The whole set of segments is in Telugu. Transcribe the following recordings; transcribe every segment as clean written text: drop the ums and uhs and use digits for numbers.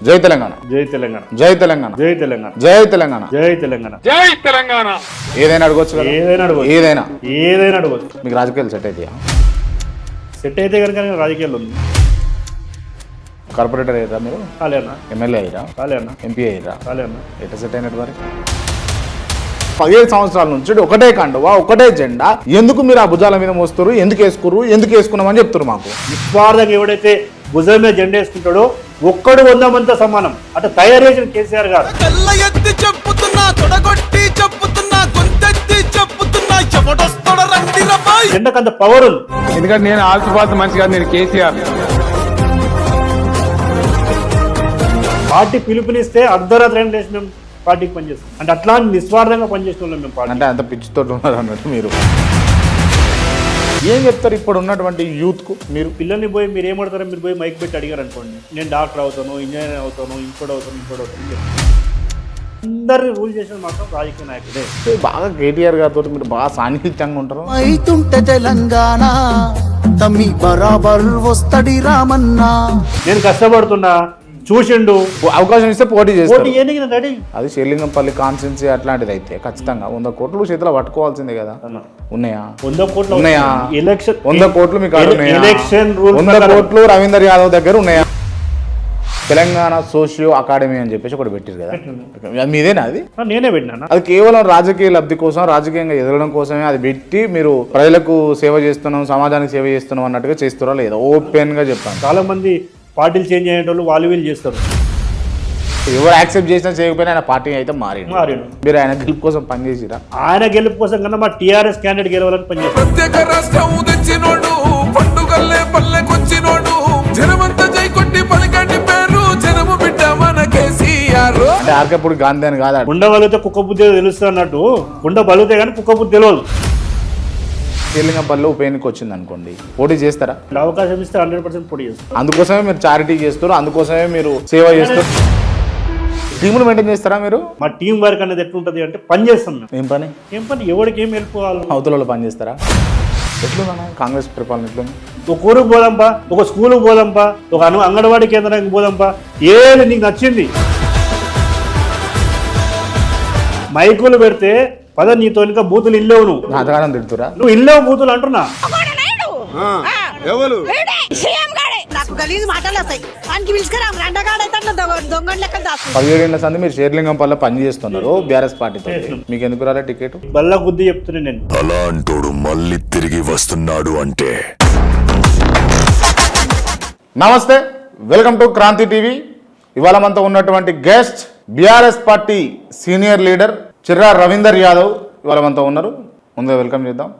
జై తెలంగాణ జై తెలంగాణ జై తెలంగాణ జై తెలంగాణ జై తెలంగాణ జై తెలంగాణ జై తెలంగాణ. ఏదైనా అడగొచ్చు కదా? ఏదైనా అడగవచ్చు ఏదైనా ఏదైనా అడగవచ్చు. మీకు రాజకీయాలు సెట్ అవుతాయా? సెట్ అయితే కనుక నేను రాజకీయాల్లో ఉంది. కార్పొరేటర్ అయ్యారా మీరు? కాలేనా ఎమ్మెల్యే అయ్యారా? కాలేనా ఎంపీ అయ్యారా? కాలేనా ఎట్లా సెట్ అయినట్టు మరి? 15 సంవత్సరాల నుంచి ఒకటే కండువా ఒకటే జెండా, ఎందుకు మీరు ఆ భుజాల మీద మోస్తారు? ఎందుకు వేసుకుర్రు? ఎందుకు వేసుకున్నామని చెప్తారు మాకు. నిస్వార్థంగా ఎవడైతే భుజం మీద జెండా వేసుకుంటాడో ఒక్కడు 100 మందితో సమానం. అట్లా తయారు చేసిన కేసీఆర్ గారు. జెండాకు అంత పవర్ ఉంది. ఎందుకంటే నేను ఆల్చిపాత మనిషి కాదు, నేను కేసీఆర్. పార్టీ పిలుపునిస్తే అర్ధరాత్రి లేచి మేము పార్టీకి పనిచేస్తాం. అంటే అట్లా నిస్వార్థంగా పనిచేసిన వాళ్ళం మేము పార్టీ. అంటే అంత పిచ్చితో ఉన్నారు అన్నట్టు మీరు. ఏం చెప్తారు ఇప్పుడు ఉన్నటువంటి యూత్కు? మీరు పిల్లల్ని పోయి మీరు ఏమడతారో మీరు పోయి మైక్ పెట్టి అడిగారు అనుకోండి, నేను డాక్టర్ అవుతాను, ఇంజనీర్ అవుతాను, ఇంకోటి అవుతాను. అందరినీ రూల్ చేసేది మాత్రం రాజకీయ నాయకుడే. బాగా కేటీఆర్ గారితో మీరు బాగా సాన్నిహిత్యంగా ఉంటారు. అయితుంటే తెలంగాణ తమ్మి బరాబర్ వస్తడి రామన్నా. నేను కష్టపడుతున్నా, చూసిండు, అవకాశం ఇస్తే పోటీ చేస్తారు. పోటీ ఏనికి నేను రెడీ. అది షేర్లింగంపల్లి కాన్స్టిట్యున్సీ అట్లాంటిది అయితే ఖచ్చితంగా 100 కోట్లు చేతిలో పట్టుకోవాల్సిందే కదా. ఉన్నాయా? 100 కోట్లు ఉన్నాయా? ఎలక్షన్ 100 కోట్లు మీకు ఆడ ఉన్నాయా? ఎలక్షన్ రూల్ 100 కోట్లు రవీందర్ యాదవ్ దగ్గర ఉన్నాయా? తెలంగాణ సోషియో అకాడమీ అని చెప్పేసి ఒకటి పెట్టారు కదా, అది మీదేనా? అది నేనే పెట్టినా. అది కేవలం రాజకీయ లబ్ధి కోసం, రాజకీయంగా ఎదగడం కోసమే అది పెట్టి మీరు ప్రజలకు సేవ చేస్తున్నాం, సమాజానికి సేవ చేస్తున్నాం అన్నట్టుగా చేస్తారా లేదా? ఓపెన్ గా చెప్పాను. చాలా మంది పార్టీలు చేంజ్ అయ్యేటోళ్ళు వాళ్ళు వీళ్ళు చేస్తారు. ఎవరు యాక్సెప్ట్ చేసినా చేయకపోయినా ఆయన పార్టీ అయితే మారిండు. మీరు ఆయన గెలుపు కోసం పనిచేసిరా? ఆయన గెలుపు కోసం కన్నా మా టీఆర్ఎస్ క్యాండిడేట్ గెలవాలని పనిచేస్తారు. ప్రత్యేక రాష్ట్రం తెచ్చినోడు, పండుగల్లే పల్లెకొచ్చినోడు, జనమంతా జై కొట్టి పలికండి పేరు జనము బిడ్డ మన కేసీఆర్. అంటే ఆర్కేపూడి గాంధీ అని కాదు. ఉండగలిగితే కుక్క బుద్ధి తెలుస్తుంది అన్నట్టు, ఉండ బలిగితే కానీ కుక్క బుద్ధి తెలియదు. షేర్లింగంపల్లిలో ఉప ఎన్నిక వచ్చింది అనుకోండి, పోటీ చేస్తారా? అవకాశం ఇస్తే 100% పోటీ చేస్తారు. అందుకోసమే మీరు చారిటీ చేస్తారు, అందుకోసమే మీరు సేవ చేస్తారు. టీములు మెయింటైన్ చేస్తారా మీరు? మా టీం వర్క్ అనేది ఎట్లుంటది అంటే పని చేస్తాం మేము. ఏం పని? ఎవరికి ఏం వెళ్ళిపోవాలి. అవతలలో పని చేస్తారా? ఎట్లున్నా కాంగ్రెస్ పరిపాలన ఎట్లుంది? ఒక ఊరికి పోదాంపా, ఒక స్కూల్కి పోదాంపా, ఒక అంగన్వాడీ కేంద్రానికి పోదాంపా, ఏది నీకు నచ్చింది. మైకులు పెడితే పద నీతో ఇంకా బూతులు ఇల్లేవు. అంతగానం తిడుతురా? నువ్వు ఇల్లేవు బూతులు అంటున్నా. నాకు గలీజ్ మాటలు వస్తాయి. వానికి పిలుచుకురా దొంగ లెక్క దాసు. 17 ఏళ్ల సంది మీరు షేర్లింగంపల్లిలో పని చేస్తున్నారు బీఆర్ఎస్ పార్టీతో. మీకు ఎందుకు రాలే టికెట్? బల్ల గుద్ది చెప్తున్నా నేను. అలాంటోడు మళ్ళీ తిరిగి వస్తున్నాడు అంటే. నమస్తే, వెల్కమ్ టు క్రాంతి టీవీ. ఇవాళ మనతో ఉన్నటువంటి guest BRS party senior leader Chirra Ravinder Yadav ఇవాళ మనతో ఉన్నారు. ముందుగా వెల్కమ్ చేద్దాం.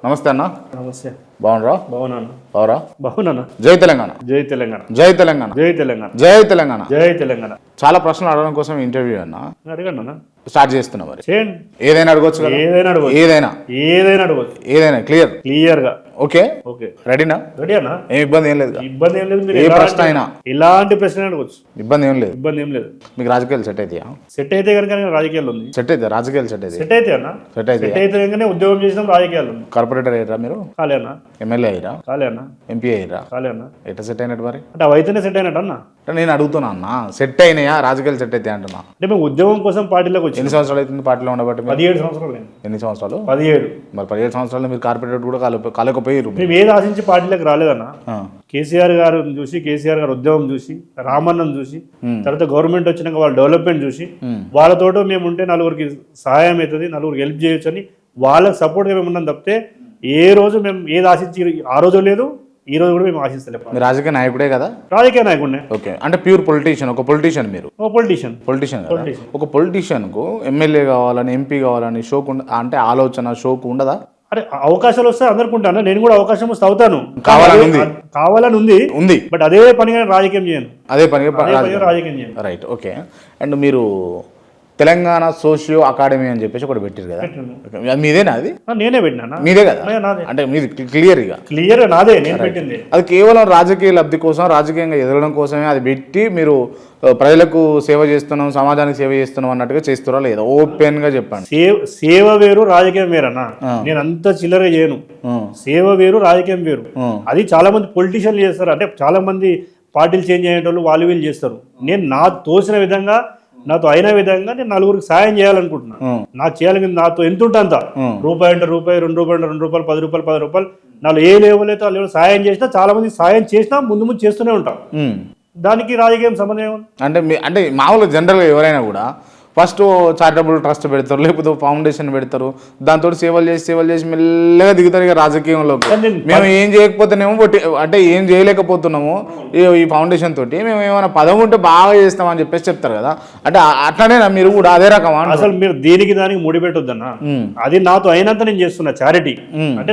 నమస్తే అన్న. నమస్తే. బాగున్నారా? బాగున్నాను. బాగురా? బాగున్నాను. జై తెలంగాణ జై తెలంగాణ జై తెలంగాణ జై తెలంగాణ జై తెలంగాణ జై తెలంగాణ. చాలా ప్రశ్నలు అడగడం కోసం ఇంటర్వ్యూ అన్న అడగండి అన్న. స్టార్ట్ చేస్తున్నా. మరి చేయండి. ఏదైనా అడగొచ్చు కదా? ఏదైనా అడగవచ్చు. ఏదైనా ఏదైనా అడగవచ్చు. ఏదైనా క్లియర్ గా. Okay okay. రెడీనా? రెడీ అన్న. ఏం ఇబ్బంది ఏం లేదు? ఇబ్బంది ఏం లేదు. మీరు ఏ ప్రశ్న అయినా ఇలాంటి ప్రశ్న అడగవచ్చు. ఇబ్బంది ఏం లేదు. ఇబ్బంది ఏం లేదు. మీకు రాజకీయాలు సెట్ అవుతాయా? సెట్ అయితే కనుక నేను రాజకీయాల్లో ఉంది. సెట్ అయితే రాజకీయాలు సెట్ అయితే సెట్ అయితే అన్న. సెట్ అయితే సెట్ అయితే కనుకనే ఉద్యోగం చేసినాం, రాజకీయాలు ఉంది. కార్పొరేటర్ అయ్యారా మీరు? కాలేనా? ఎమ్మెల్యే అయ్యారా? కాలేనా? ఎంపీ అయ్యారా? కాలేనా? ఎట్లా సెట్ అయినట్టు మరి? అంటే అవి అయితేనే సెట్ అయినట్టు అన్న. అంటే నేను అడుగుతున్నా అన్న, సెట్ అయినాయా? రాజకీయాలు సెట్ అయితే అంటున్నా. అంటే మేము ఉద్యోగం కోసం పార్టీలోకి వచ్చి ఎన్ని సంవత్సరాలు అవుతుంది పార్టీలో ఉండబట్టి? 17 సంవత్సరాలు అయింది. ఎన్ని సంవత్సరాలు? 17. మరి 17 సంవత్సరాలు మీరు కార్పొరేటర్ కూడా కాలేకపోయారు. మేము ఏది ఆశించి పార్టీలోకి రాలేదన్న. కేసీఆర్ గారు చూసి, కేసీఆర్ గారు ఉద్యోగం చూసి, రామన్నను చూసి, తర్వాత గవర్నమెంట్ వచ్చినాక వాళ్ళ డెవలప్మెంట్ చూసి, వాళ్ళతోటో మేము ఉంటే నలుగురికి సహాయం అవుతుంది, నలుగురికి హెల్ప్ చేయొచ్చు అని వాళ్ళకి సపోర్ట్గా మేము ఉన్నాం తప్పితే ఏ రోజు మేము ఏది ఆశించి ఆ రోజు లేదు, ఈ రోజు కూడా మేము ఆశిస్తలేము. మీరు రాజకీయ నాయకుడే కదా? రాజకీయ నాయకుడినే. ఓకే. అంటే ప్యూర్ పొలిటీషియన్. ఒక పొలిటీషియన్ మీరు? పొలిటీషియన్ కదా. ఒక పొలిటీషియన్కు ఎమ్మెల్యే కావాలని, ఎంపీ కావాలని షోకు అంటే ఆలోచన షోకు ఉండదా? అరే అవకాశాలు వస్తే అందరికి ఉంటాను. నేను కూడా అవకాశం వస్తే అవుతాను. కావాలని ఉంది. బట్ అదే పనిగా రాజకీయం చేయను. అదే పనిగా రాజకీయం చేయను. రైట్. ఓకే. అండ్ మీరు తెలంగాణ సోషియో అకాడమీ అని చెప్పేసి ఒకటి పెట్టారు కదా, అది మీదేనా? అది నేనే పెట్టినా. మీదే కదా? అంటే మీది క్లియర్ నాదే, నేను పెట్టింది. అది కేవలం రాజకీయ లబ్ధి కోసం, రాజకీయంగా ఎదగడం కోసమే అది పెట్టి మీరు ప్రజలకు సేవ చేస్తున్నాం, సమాజానికి సేవ చేస్తున్నాం అన్నట్టుగా చేస్తారా లేదా? ఓపెన్ గా చెప్పండి. సేవ వేరు, రాజకీయం వేరన్నా. నేను అంత చిల్లర చేయను. సేవ వేరు, రాజకీయం వేరు. అది చాలా మంది పొలిటీషియన్లు చేస్తారు. అంటే చాలా మంది పార్టీలు చేంజ్ అయ్యేటోళ్ళు వాళ్ళు వీళ్ళు చేస్తారు. నేను నాకు తోసిన విధంగా నాతో అయిన విధంగా నేను నలుగురికి సాయం చేయాలనుకుంటున్నా. నాకు చేయాలని నాతో ఎంత ఉంటే అంత, రూపాయి అంటే రూపాయి, ₹2 అంటే ₹2, ₹10, నాలో ఏ లెవెల్ అయితే ఆ లెవెల్ సాయం చేసినా, చాలా మంది సాయం చేసినా ముందు చేస్తూనే ఉంటాం. దానికి రాజకీయం సంబంధం ఏముంది? అంటే మామూలుగా జనరల్గా ఎవరైనా కూడా ఫస్ట్ చారిటబుల్ ట్రస్ట్ పెడతారు, లేకపోతే ఫౌండేషన్ పెడతారు, దాంతో సేవలు చేసి మెల్లగా దిగుతారు ఇక రాజకీయంలోకి. మేము ఏం చేయకపోతేనేమో అంటే ఏం చేయలేకపోతున్నాము ఈ ఫౌండేషన్ తోటి, మేము ఏమైనా పదం ఉంటే బాగా చేస్తామని చెప్పేసి చెప్తారు కదా. అంటే అట్లానే మీరు కూడా అదే రకమా? అసలు మీరు దానికి ముడిపెట్టొద్దన్న. అది నాతో అయినంత నేను చేస్తున్నా చారిటీ. అంటే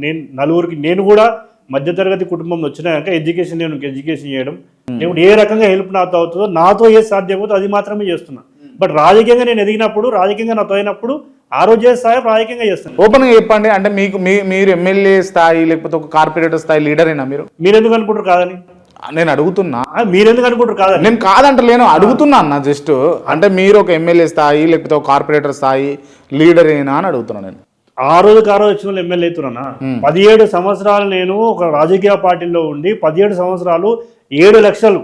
నేను నలుగురికి, నేను కూడా మధ్యతరగతి కుటుంబంలో వచ్చినాక ఎడ్యుకేషన్ చేయడం, నేను ఏ రకంగా హెల్ప్ నాతో అవుతుందో, నాతో ఏ సాధ్యమవుతుందో అది మాత్రమే చేస్తున్నా. బట్ రాజకీయంగా నేను ఎదిగినప్పుడు, రాజకీయంగా నాతో అయినప్పుడు ఆ రోజు స్థాయి రాజకీయంగా చేస్తాను. ఓపెన్గా చెప్పండి, అంటే మీరు ఎమ్మెల్యే స్థాయి లేకపోతే ఒక కార్పొరేటర్ స్థాయి లీడరేనా మీరు? మీరెందుకు అనుకుంటారు కాదని నేను అడుగుతున్నా. మీరెందుకు అనుకుంటారు కాదని? నేను కాదంటలేను, అడుగుతున్నా అన్న జస్ట్. అంటే మీరు ఒక ఎమ్మెల్యే స్థాయి లేకపోతే ఒక కార్పొరేటర్ స్థాయి లీడరేనా అని అడుగుతున్నా నేను. ఆ రోజు వచ్చిన వాళ్ళు ఎమ్మెల్యే అవుతున్నా. 17 సంవత్సరాలు నేను ఒక రాజకీయ పార్టీలో ఉండి 17 సంవత్సరాలు 7 లక్షల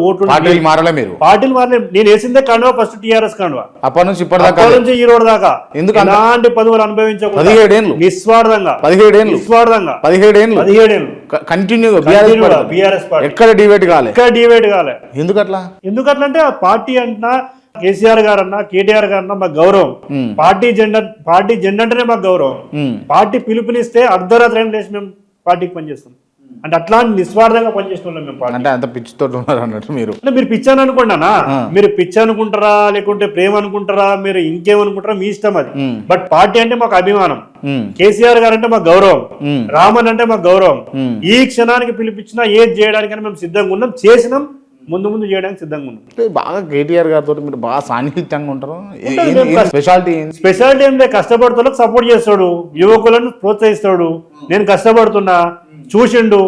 ఓట్లు. పార్టీలు మారలే మీరు? పార్టీలు మారలే. నేను వేసిందే కండువా ఫస్ట్ టీఆర్ఎస్ కండువా. అప్పటి నుంచి ఇప్పటిదాకా ఈ రోజు దాకా ఎందుకు ఎలాంటి పదవులు అనుభవించకుండా 17 ఏళ్ళు నిస్వార్థంగా 17 ఏళ్ళు కంటిన్యూ బీఆర్ఎస్ పార్టీ ఎక్కడ డిబేట్ కాలే. ఎందుకట్లా అంటే ఆ పార్టీ అంటున్నా, కేసీఆర్ గారు అన్నా, కేటీఆర్ గారు అన్నా మాకు గౌరవం. పార్టీ జెండా అంటేనే మాకు గౌరవం. పార్టీ పిలుపునిస్తే అర్ధరాత్రి లేచి మేము పార్టీకి పనిచేస్తాం. అంటే అట్లాంటి నిస్వార్థంగా పనిచేసిన వాళ్ళం మేము. అంటే అంత పిచ్చితో ఉన్నారు అన్నట్టు మీరు. అంటే మీరు పిచ్చి అని అనుకోండి అన్న, మీరు పిచ్చి అనుకుంటారా లేకుంటే ప్రేమ అనుకుంటారా, మీరు ఇంకేమనుకుంటారా మీ ఇష్టం అది. బట్ పార్టీ అంటే మాకు అభిమానం. కేసీఆర్ గారు అంటే మాకు గౌరవం, రామన్ అంటే మాకు గౌరవం. ఈ క్షణానికి పిలిపించినా ఏది చేయడానికైనా మేము సిద్ధంగా ఉన్నాం, చేసినాం, ముందు చేయడానికి సిద్ధంగా ఉన్నాం. బాగా కేటీఆర్ గారితో మీరు బాగా సాన్నిహిత్యంగా ఉంటారు. స్పెషాలిటీ ఏం లేదు, కష్టపడుతులకు సపోర్ట్ చేస్తాడు, యువకులను ప్రోత్సహిస్తాడు. నేను కష్టపడుతున్నా, చూసిండు,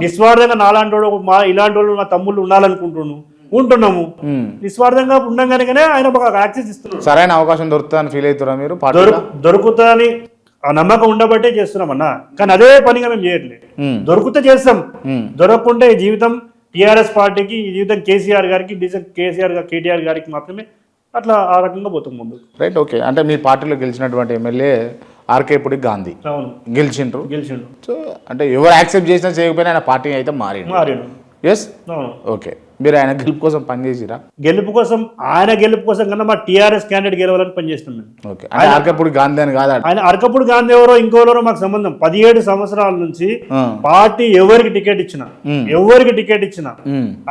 నిస్వార్థంగా నాలాంటి ఇలాంటి వాళ్ళు మా తమ్ముళ్ళు ఉంటున్నాము. నిస్వార్థంగా ఉండగానే ఆయన ఒక యాక్సెస్ ఇస్తున్నాడు. సరైన అవకాశం దొరుకుతుందని ఫీల్ అవుతారా మీరు? దొరుకుతుందని ఆ నమ్మకం ఉండబట్టే చేస్తున్నాం అన్న. కానీ అదే పనిగా మేము చేయట్లేదు. దొరికితే చేస్తాం, దొరకకుంటే ఈ జీవితం టీఆర్ఎస్ పార్టీకి, ఈ జీవితం కేసీఆర్ గారికి, కేటీఆర్ గారికి మాత్రమే అట్లా ఆ రకంగా పోతాం ముందు. Right, okay. అంటే మీ పార్టీలో గెలిచినటువంటి ఎమ్మెల్యే ఆర్కేపుడి గాంధీ గెలిచిండ్రు. సో అంటే ఎవరు యాక్సెప్ట్ చేసినా చేయకపోయినా ఆయన పార్టీ అయితే మారిండు. Yes, okay. మీరు ఆయన గెలుపు కోసం పనిచేసిరా? గెలుపు కోసం కన్నా మా టీఆర్ఎస్ క్యాండిడేట్ గెలవాలని పనిచేస్తున్నాం మేము. ఓకే. ఆయన అర్కపూడి గాంధీ అని కాదు, ఆయన అర్కపూడి గాంధీ ఎవరో ఇంకోరో మాకు సంబంధం. 17 సంవత్సరాల నుంచి పార్టీ ఎవరికి టికెట్ ఇచ్చినా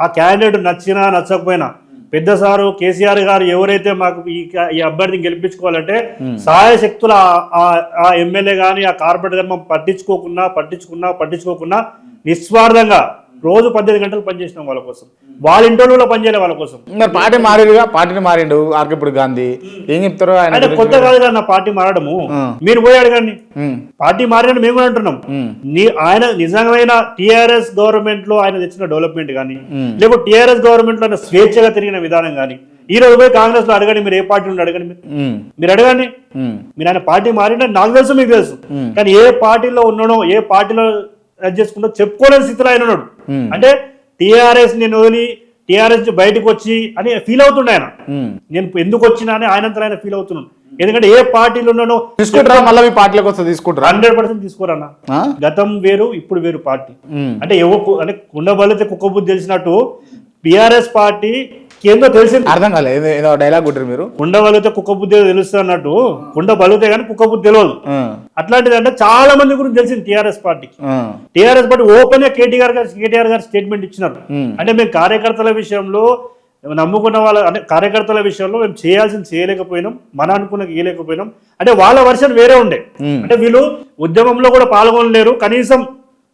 ఆ క్యాండిడేట్ నచ్చినా నచ్చకపోయినా, పెద్ద సారు కేసీఆర్ గారు ఎవరైతే మాకు ఈ అభ్యర్థిని గెలిపించుకోవాలంటే సహాయ శక్తుల ఆ ఎమ్మెల్యే కానీ ఆ కార్పొరేటర్ గారు మనం పట్టించుకోకుండా నిస్వార్థంగా రోజు 18 గంటలు పనిచేసినాం వాళ్ళ కోసం. వాళ్ళ ఇంటర్వ్యూలో పనిచేయలే వాళ్ళ కోసం. పార్టీని మారిండు ఆర్కేపుడి గాంధీ. ఏం చెప్తారు? ఆయన కొత్త కాదు కదా నా పార్టీ మారడము. మీరు పోయి అడగండి, పార్టీ మారినట్టు మేము కూడా అంటున్నాం. ఆయన నిజమైన టీఆర్ఎస్ గవర్నమెంట్ లో ఆయన తెచ్చిన డెవలప్మెంట్ కానీ, లేకపోతే టీఆర్ఎస్ గవర్నమెంట్ లో ఆయన స్వేచ్ఛగా తిరిగిన విధానం కానీ, ఈ రోజు పోయి కాంగ్రెస్ లో అడగండి, మీరు ఏ పార్టీ నుండి అడగండి, మీరు అడగండి. మీరు ఆయన పార్టీ మారిన నాకు తెలుసు, మీకు తెలుసు. కానీ ఏ పార్టీలో ఉన్నాడో, ఏ పార్టీలో చేసుకుంటూ చెప్పుకోలేని స్థితిలో ఆయన ఉన్నాడు. అంటే టీఆర్ఎస్ నేను వదిలి టీఆర్ఎస్ బయటకు వచ్చి అని ఫీల్ అవుతుండే ఆయన. నేను ఎందుకు వచ్చినా అని ఆయనంతా ఆయన ఫీల్ అవుతున్నాను. ఎందుకంటే ఏ పార్టీలో ఉన్నానో తీసుకుంటారా, మళ్ళీ పార్టీలోకి వస్తే తీసుకుంటారా? 100% తీసుకోరన్నా. గతం వేరు, ఇప్పుడు వేరు పార్టీ. అంటే అంటే కుండబలితే కుక్క బుద్ధి తెలిసినట్టు టీఆర్ఎస్ పార్టీ ఏందో తెలిసింది. అర్థం కాలేదు, ఏదో డైలాగ్ కొట్టారు మీరు. కుండ బలితే కుక్క బుద్ధి తెలుస్తుంది అన్నట్టు, కుండ బలితే కానీ కుక్క బుద్ధి తెలియదు. అట్లాంటిది అంటే చాలా మంది గురించి తెలిసింది టీఆర్ఎస్ పార్టీకి. టీఆర్ఎస్ పార్టీ ఓపెన్ గా కేటీఆర్ గారు స్టేట్మెంట్ ఇచ్చినారు. అంటే మేము కార్యకర్తల విషయంలో నమ్ముకున్న వాళ్ళ, అంటే కార్యకర్తల విషయంలో మేము చేయాల్సింది చేయలేకపోయినాం, మన అనుకున్న చేయలేకపోయినాం. అంటే వాళ్ళ వర్షన్ వేరే ఉండే. అంటే వీళ్ళు ఉద్యమంలో కూడా పాల్గొనలేరు, కనీసం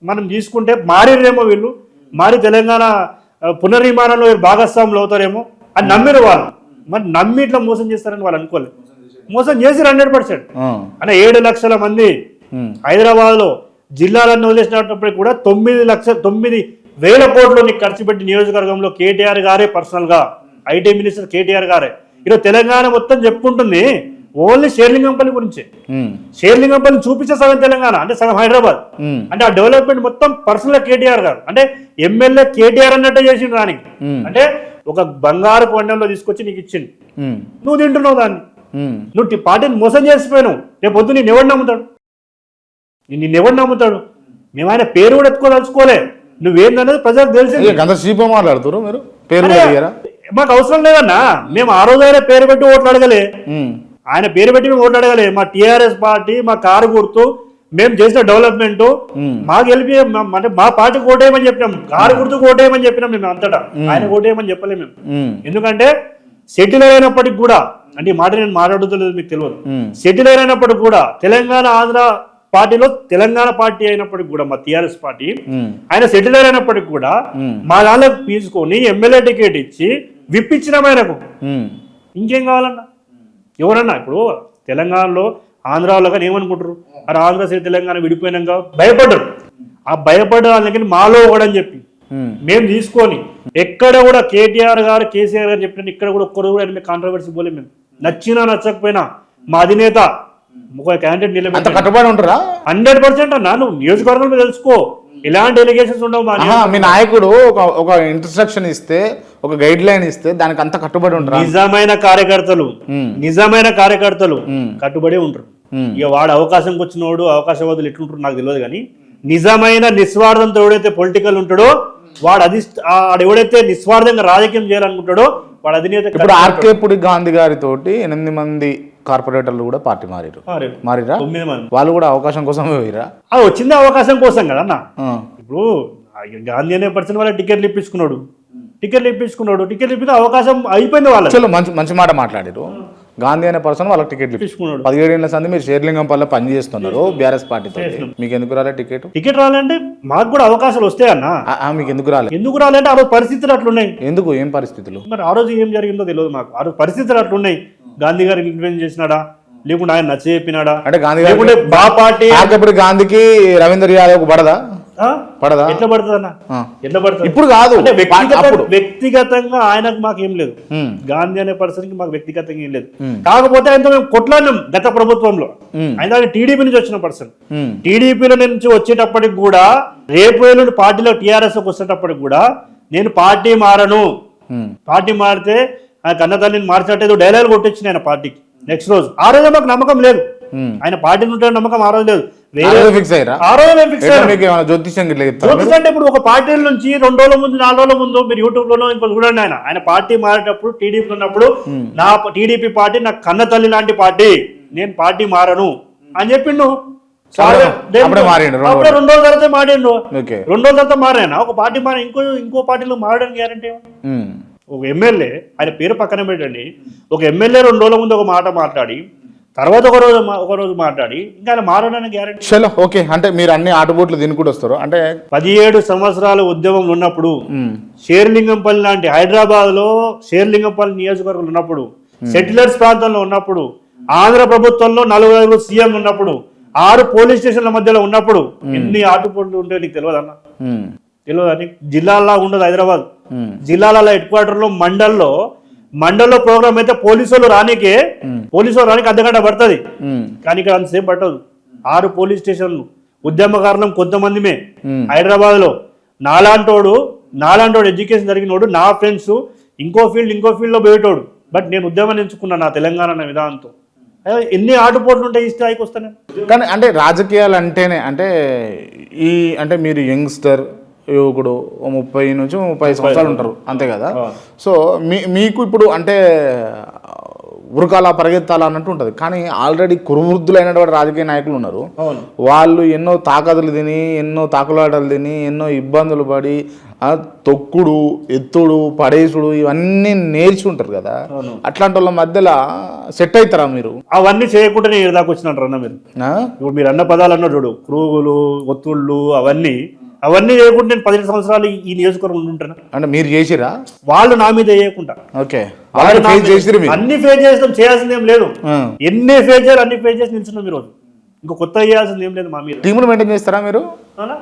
మనం తీసుకుంటే మారిరేమో, వీళ్ళు మారి తెలంగాణ పునర్నిర్మాణంలో భాగస్వాములు అవుతారేమో అని నమ్మిరు వాళ్ళు. మరి నమ్మి ఇట్లా మోసం చేస్తారని వాళ్ళు అనుకోలేదు. మోసం చేసి 100%. అంటే 7 లక్షల మంది హైదరాబాద్ లో జిల్లాలన్నీ వదిలేసినప్పటికీ కూడా 9,00,000 కోట్లు ఖర్చు పెట్టి నియోజకవర్గంలో కేటీఆర్ గారే పర్సనల్ గా, ఐటీ మినిస్టర్ కేటీఆర్ గారే. ఈరోజు తెలంగాణ మొత్తం చెప్పుకుంటుంది ఓన్లీ షేర్లింగంపల్లి గురించే. షేర్లింగంపల్లి చూపించే సగం తెలంగాణ అంటే సగం హైదరాబాద్. అంటే ఆ డెవలప్మెంట్ మొత్తం పర్సనల్ కేటీఆర్ గారు అంటే ఎమ్మెల్యే కేటీఆర్ అన్నట్టే చేసిండు రానికి. అంటే ఒక బంగారు కొండంలో తీసుకొచ్చి నీకు ఇచ్చిండు, నువ్వు తింటున్నావు దాన్ని. నువ్వు పార్టీని మోసం చేసిపోయినావు. రేపు పొద్దు నేను ఎవరు నమ్ముతాడు? నిన్నెవరు నమ్ముతాడు? మేము ఆయన పేరు కూడా ఎత్తుకోదలుచుకోలే. నువ్వేందనేది ప్రజలకు తెలిసింది. అంత చీప్ మాట్లాడుతారు మీరు, పేరు అడిగారా? మాకు అవసరం లేదన్నా. మేము ఆ రోజు ఆయన పేరు పెట్టి ఓట్లు అడగలే, ఆయన పేరు పెట్టి మేము ఓట్లు అడగలే. మా టీఆర్ఎస్ పార్టీ, మా కారు గుర్తు, మేము చేసిన డెవలప్మెంట్ మాకు గెలిపి అంటే మా పార్టీకి ఓటేయమని చెప్పినాం, కారు గుర్తుకు ఓటేయమని చెప్పినాం మేము అంతటా. ఆయన ఓటేయమని చెప్పలేము మేము. ఎందుకంటే సెటిల్ అయినప్పటికి కూడా, అంటే ఈ మాట నేను మాట్లాడుతలేదు మీకు తెలియదు, సెటిల్ అయినప్పటికి కూడా తెలంగాణ ఆంధ్ర పార్టీలో తెలంగాణ పార్టీ అయినప్పటికి కూడా మా టీఆర్ఎస్ పార్టీ ఆయన సెటిల్ అయినప్పటికి కూడా మా దానికి తీసుకొని ఎమ్మెల్యే టికెట్ ఇచ్చి విప్పించిన ఆయనకు. ఇంకేం కావాలన్నా? ఎవరన్నా ఇప్పుడు తెలంగాణలో ఆంధ్రాలో కానీ ఏమనుకుంటారు, అరే ఆంధ్ర సైడ్ తెలంగాణ విడిపోయినాక భయపడ్డారు. ఆ భయపడ్డానికి మాలో కూడా అని చెప్పి మేము తీసుకొని ఎక్కడ కూడా కేటీఆర్ గారు కేసీఆర్ గారు చెప్పినట్టు ఇక్కడ కూడా ఒక్కరు కూడా కాంట్రవర్సీ పోలే. మేము నచ్చినా నచ్చకపోయినా మా అధినేత ఒక క్యాండిడేట్ నిలబెట్టి కట్టుబడి ఉంటారా? 100% అన్నా. నువ్వు నియోజకవర్గంలో తెలుసుకో, ఎలాంటి ఎలిగేషన్స్ ఉండవు. మీ నాయకుడు ఒక ఇన్స్ట్రక్షన్ ఇస్తే, ఒక గైడ్ లైన్ ఇస్తే దానికి అంత కట్టుబడి ఉంటారు. నిజమైన కార్యకర్తలు కట్టుబడి ఉంటారు. ఇక వాడు అవకాశంకి వచ్చినోడు అవకాశవాదులు ఎట్లుంటారు నాకు తెలియదు, కానీ నిజమైన నిస్వార్థంతో ఎవడైతే పొలిటికల్ ఉంటాడో వాడు ఎవడైతే నిస్వార్థంగా రాజకీయం చేయాలనుకుంటాడో వాడు అధినేత. ఇప్పుడు ఆర్కే పుడి గాంధీ గారితో 8 మంది కార్పొరేటర్లు కూడా పార్టీ మారిరా? 9 మంది. వాళ్ళు కూడా అవకాశం కోసం పోయిరా? అది వచ్చింది అవకాశం కోసం కదా అన్న. ఇప్పుడు గాంధీ అనే పర్సన్ వాళ్ళ టికెట్లు ఇప్పించుకున్నాడు, టికెట్లు ఇప్పించిన అవకాశం అయిపోయింది వాళ్ళ. చలో మంచి మాట మాట్లాడారు. గాంధీ అనే పర్సన్ వాళ్ళకి టికెట్ ఇప్పించుకున్నాడు. 17 ఏళ్ల సంది మీరు షేర్లింగంపల్లి పని చేస్తున్నారు బీఆర్ఎస్ పార్టీతో. మీకు ఎందుకు రాలే టికెట్ రాలంటే మాకు కూడా అవకాశాలు వస్తాయి అన్న. మీకు ఎందుకు రాలంటే ఆ రోజు పరిస్థితులు అట్లున్నాయి. ఎందుకు? ఏం పరిస్థితులు? మరి ఆ రోజు ఏం జరిగిందో తెలియదు మాకు. ఆ రోజు పరిస్థితులు అట్లున్నాయి. గాంధీ గారికి ఇన్ఫ్లుయెన్స్ చేసినాడా, లేకుంటే ఆయన నచ్చ చెప్పినాడా? అంటే గాంధీ గారు మా పార్టీ ఇప్పుడు గాంధీకి రవీందర్ యాదవ్ పడదా? ఎట్లా పడుతుంది అన్న? ఎట్లా పడుతుంది? ఇప్పుడు కాదు, వ్యక్తిగతంగా ఆయనకు మాకేం లేదు. గాంధీ అనే పర్సన్ కి మాకు వ్యక్తిగతంగా ఏం లేదు. కాకపోతే ఆయనతో మేము కొట్లాడినాం గత ప్రభుత్వంలో. ఆయన టీడీపీ నుంచి వచ్చిన పర్సన్. టీడీపీలో నుంచి వచ్చేటప్పటికి కూడా, రేపు నుండి పార్టీలో టీఆర్ఎస్ వచ్చేటప్పటికి కూడా నేను పార్టీ మారను, పార్టీ మారితే ఆయన కన్నతల్లిని మార్చినట్టు డైలాగ్ కొట్టించిన ఆయన పార్టీకి. నెక్స్ట్ రోజు ఆ రోజు మాకు నమ్మకం లేదు, ఆయన పార్టీ ఉంటే నమ్మకం ఆ రోజు లేదు. జ్యోతిష్ ఇప్పుడు ఒక పార్టీ నుంచి 2 రోజుల ముందు 4 రోజుల ముందు మీరు యూట్యూబ్ లోనో ఇంకో చూడండి, ఆయన పార్టీ మారేటప్పుడు టీడీపీ ఉన్నప్పుడు నా టీడీపీ పార్టీ నాకు కన్న తల్లి లాంటి పార్టీ, నేను పార్టీ మారను అని చెప్పిండు. 2 రోజుల తర్వాత మారిండు. 2 రోజుల తర్వాత మారాయన ఒక పార్టీ మారి ఇంకో పార్టీలో మారడానికి గ్యారంటీ. ఒక ఎమ్మెల్యే, ఆయన పేరు పక్కన పెట్టండి, ఒక ఎమ్మెల్యే 2 రోజుల ముందు ఒక మాట మాట్లాడి తర్వాత ఒక రోజు మాట్లాడి ఇంకా ఆయన మారడానికి గ్యారెంటీ. చలో ఓకే. అంటే మీరు అన్ని ఆటబోట్లు తినుకుంటూ వస్తారు. అంటే 17 సంవత్సరాల ఉద్యమంలో ఉన్నప్పుడు, షేర్లింగంపల్లి లాంటి హైదరాబాద్ లో షేర్లింగంపల్లి నియోజకవర్గంలో ఉన్నప్పుడు, సెటిలర్స్ ప్రాంతంలో ఉన్నప్పుడు, ఆంధ్ర ప్రభుత్వంలో 4 సీఎం ఉన్నప్పుడు, 6 పోలీస్ స్టేషన్ల మధ్యలో ఉన్నప్పుడు ఎన్ని ఆటపోట్లు ఉంటే నీకు తెలియదు అన్న? తెలియదు అని. జిల్లాలా ఉండదు హైదరాబాద్, జిల్లాల హెడ్ క్వార్టర్ లో మండల్లో ప్రోగ్రామ్ అయితే పోలీసు వాళ్ళు రానికి అర్ధగంట పడుతుంది, కానీ ఇక్కడ అంతసేపు పట్టదు. 6 పోలీస్ స్టేషన్లు, ఉద్యమకారణం కొంతమందిమే హైదరాబాద్ లో. నాలాంటోడు ఎడ్యుకేషన్ జరిగినోడు, నా ఫ్రెండ్స్ ఇంకో ఫీల్డ్ లో పోయేటోడు, బట్ నేను ఉద్యమం ఎంచుకున్నా నా తెలంగాణ అనే విధానంతో. ఎన్ని ఆటుపోట్లు ఉంటాయి ఈ స్థాయికి వస్తానే. కానీ అంటే రాజకీయాలు అంటేనే అంటే మీరు యంగ్స్టర్ యువకుడు 30 నుంచి 35 సంవత్సరాలు ఉంటారు అంతే కదా. సో మీకు ఇప్పుడు అంటే ఉరకాల పరిగెత్తాలా అన్నట్టు ఉంటుంది. కానీ ఆల్రెడీ కురువృద్ధులైనటువంటి రాజకీయ నాయకులు ఉన్నారు. వాళ్ళు ఎన్నో తాకదులు తిని, ఎన్నో తాకులాటలు తిని, ఎన్నో ఇబ్బందులు పడి తొక్కుడు, ఎత్తుడు, పడేసుడు ఇవన్నీ నేర్చి ఉంటారు కదా. అట్లాంటి వాళ్ళ మధ్యలో సెట్ అవుతారా మీరు? అవన్నీ చేయకుండానే దాకా వచ్చినట్టు అన్న మీరు. ఇప్పుడు మీరు అన్న పదాలు అన్న చూడు, క్రూగులు, ఒత్తుళ్ళు, అవన్నీ చేయకుండా నేను 15 సంవత్సరాలు ఈ నియోజకవర్గం ఉంటాను. అంటే మీరు చేసిరా? వాళ్ళు నా మీద చేయకుండా. ఓకే, అన్ని ఫేస్ చేస్తాం, చేయాల్సింది ఏం లేదు. ఎన్ని ఫేస్ చేయాలి అన్ని ఫేస్ చేసి నిల్చున్నాం ఈ రోజు. ఇంకా కొత్త చేయాల్సింది ఏం లేదు. మా మీద టీములు మెయింటైన్ చేస్తారా మీరు?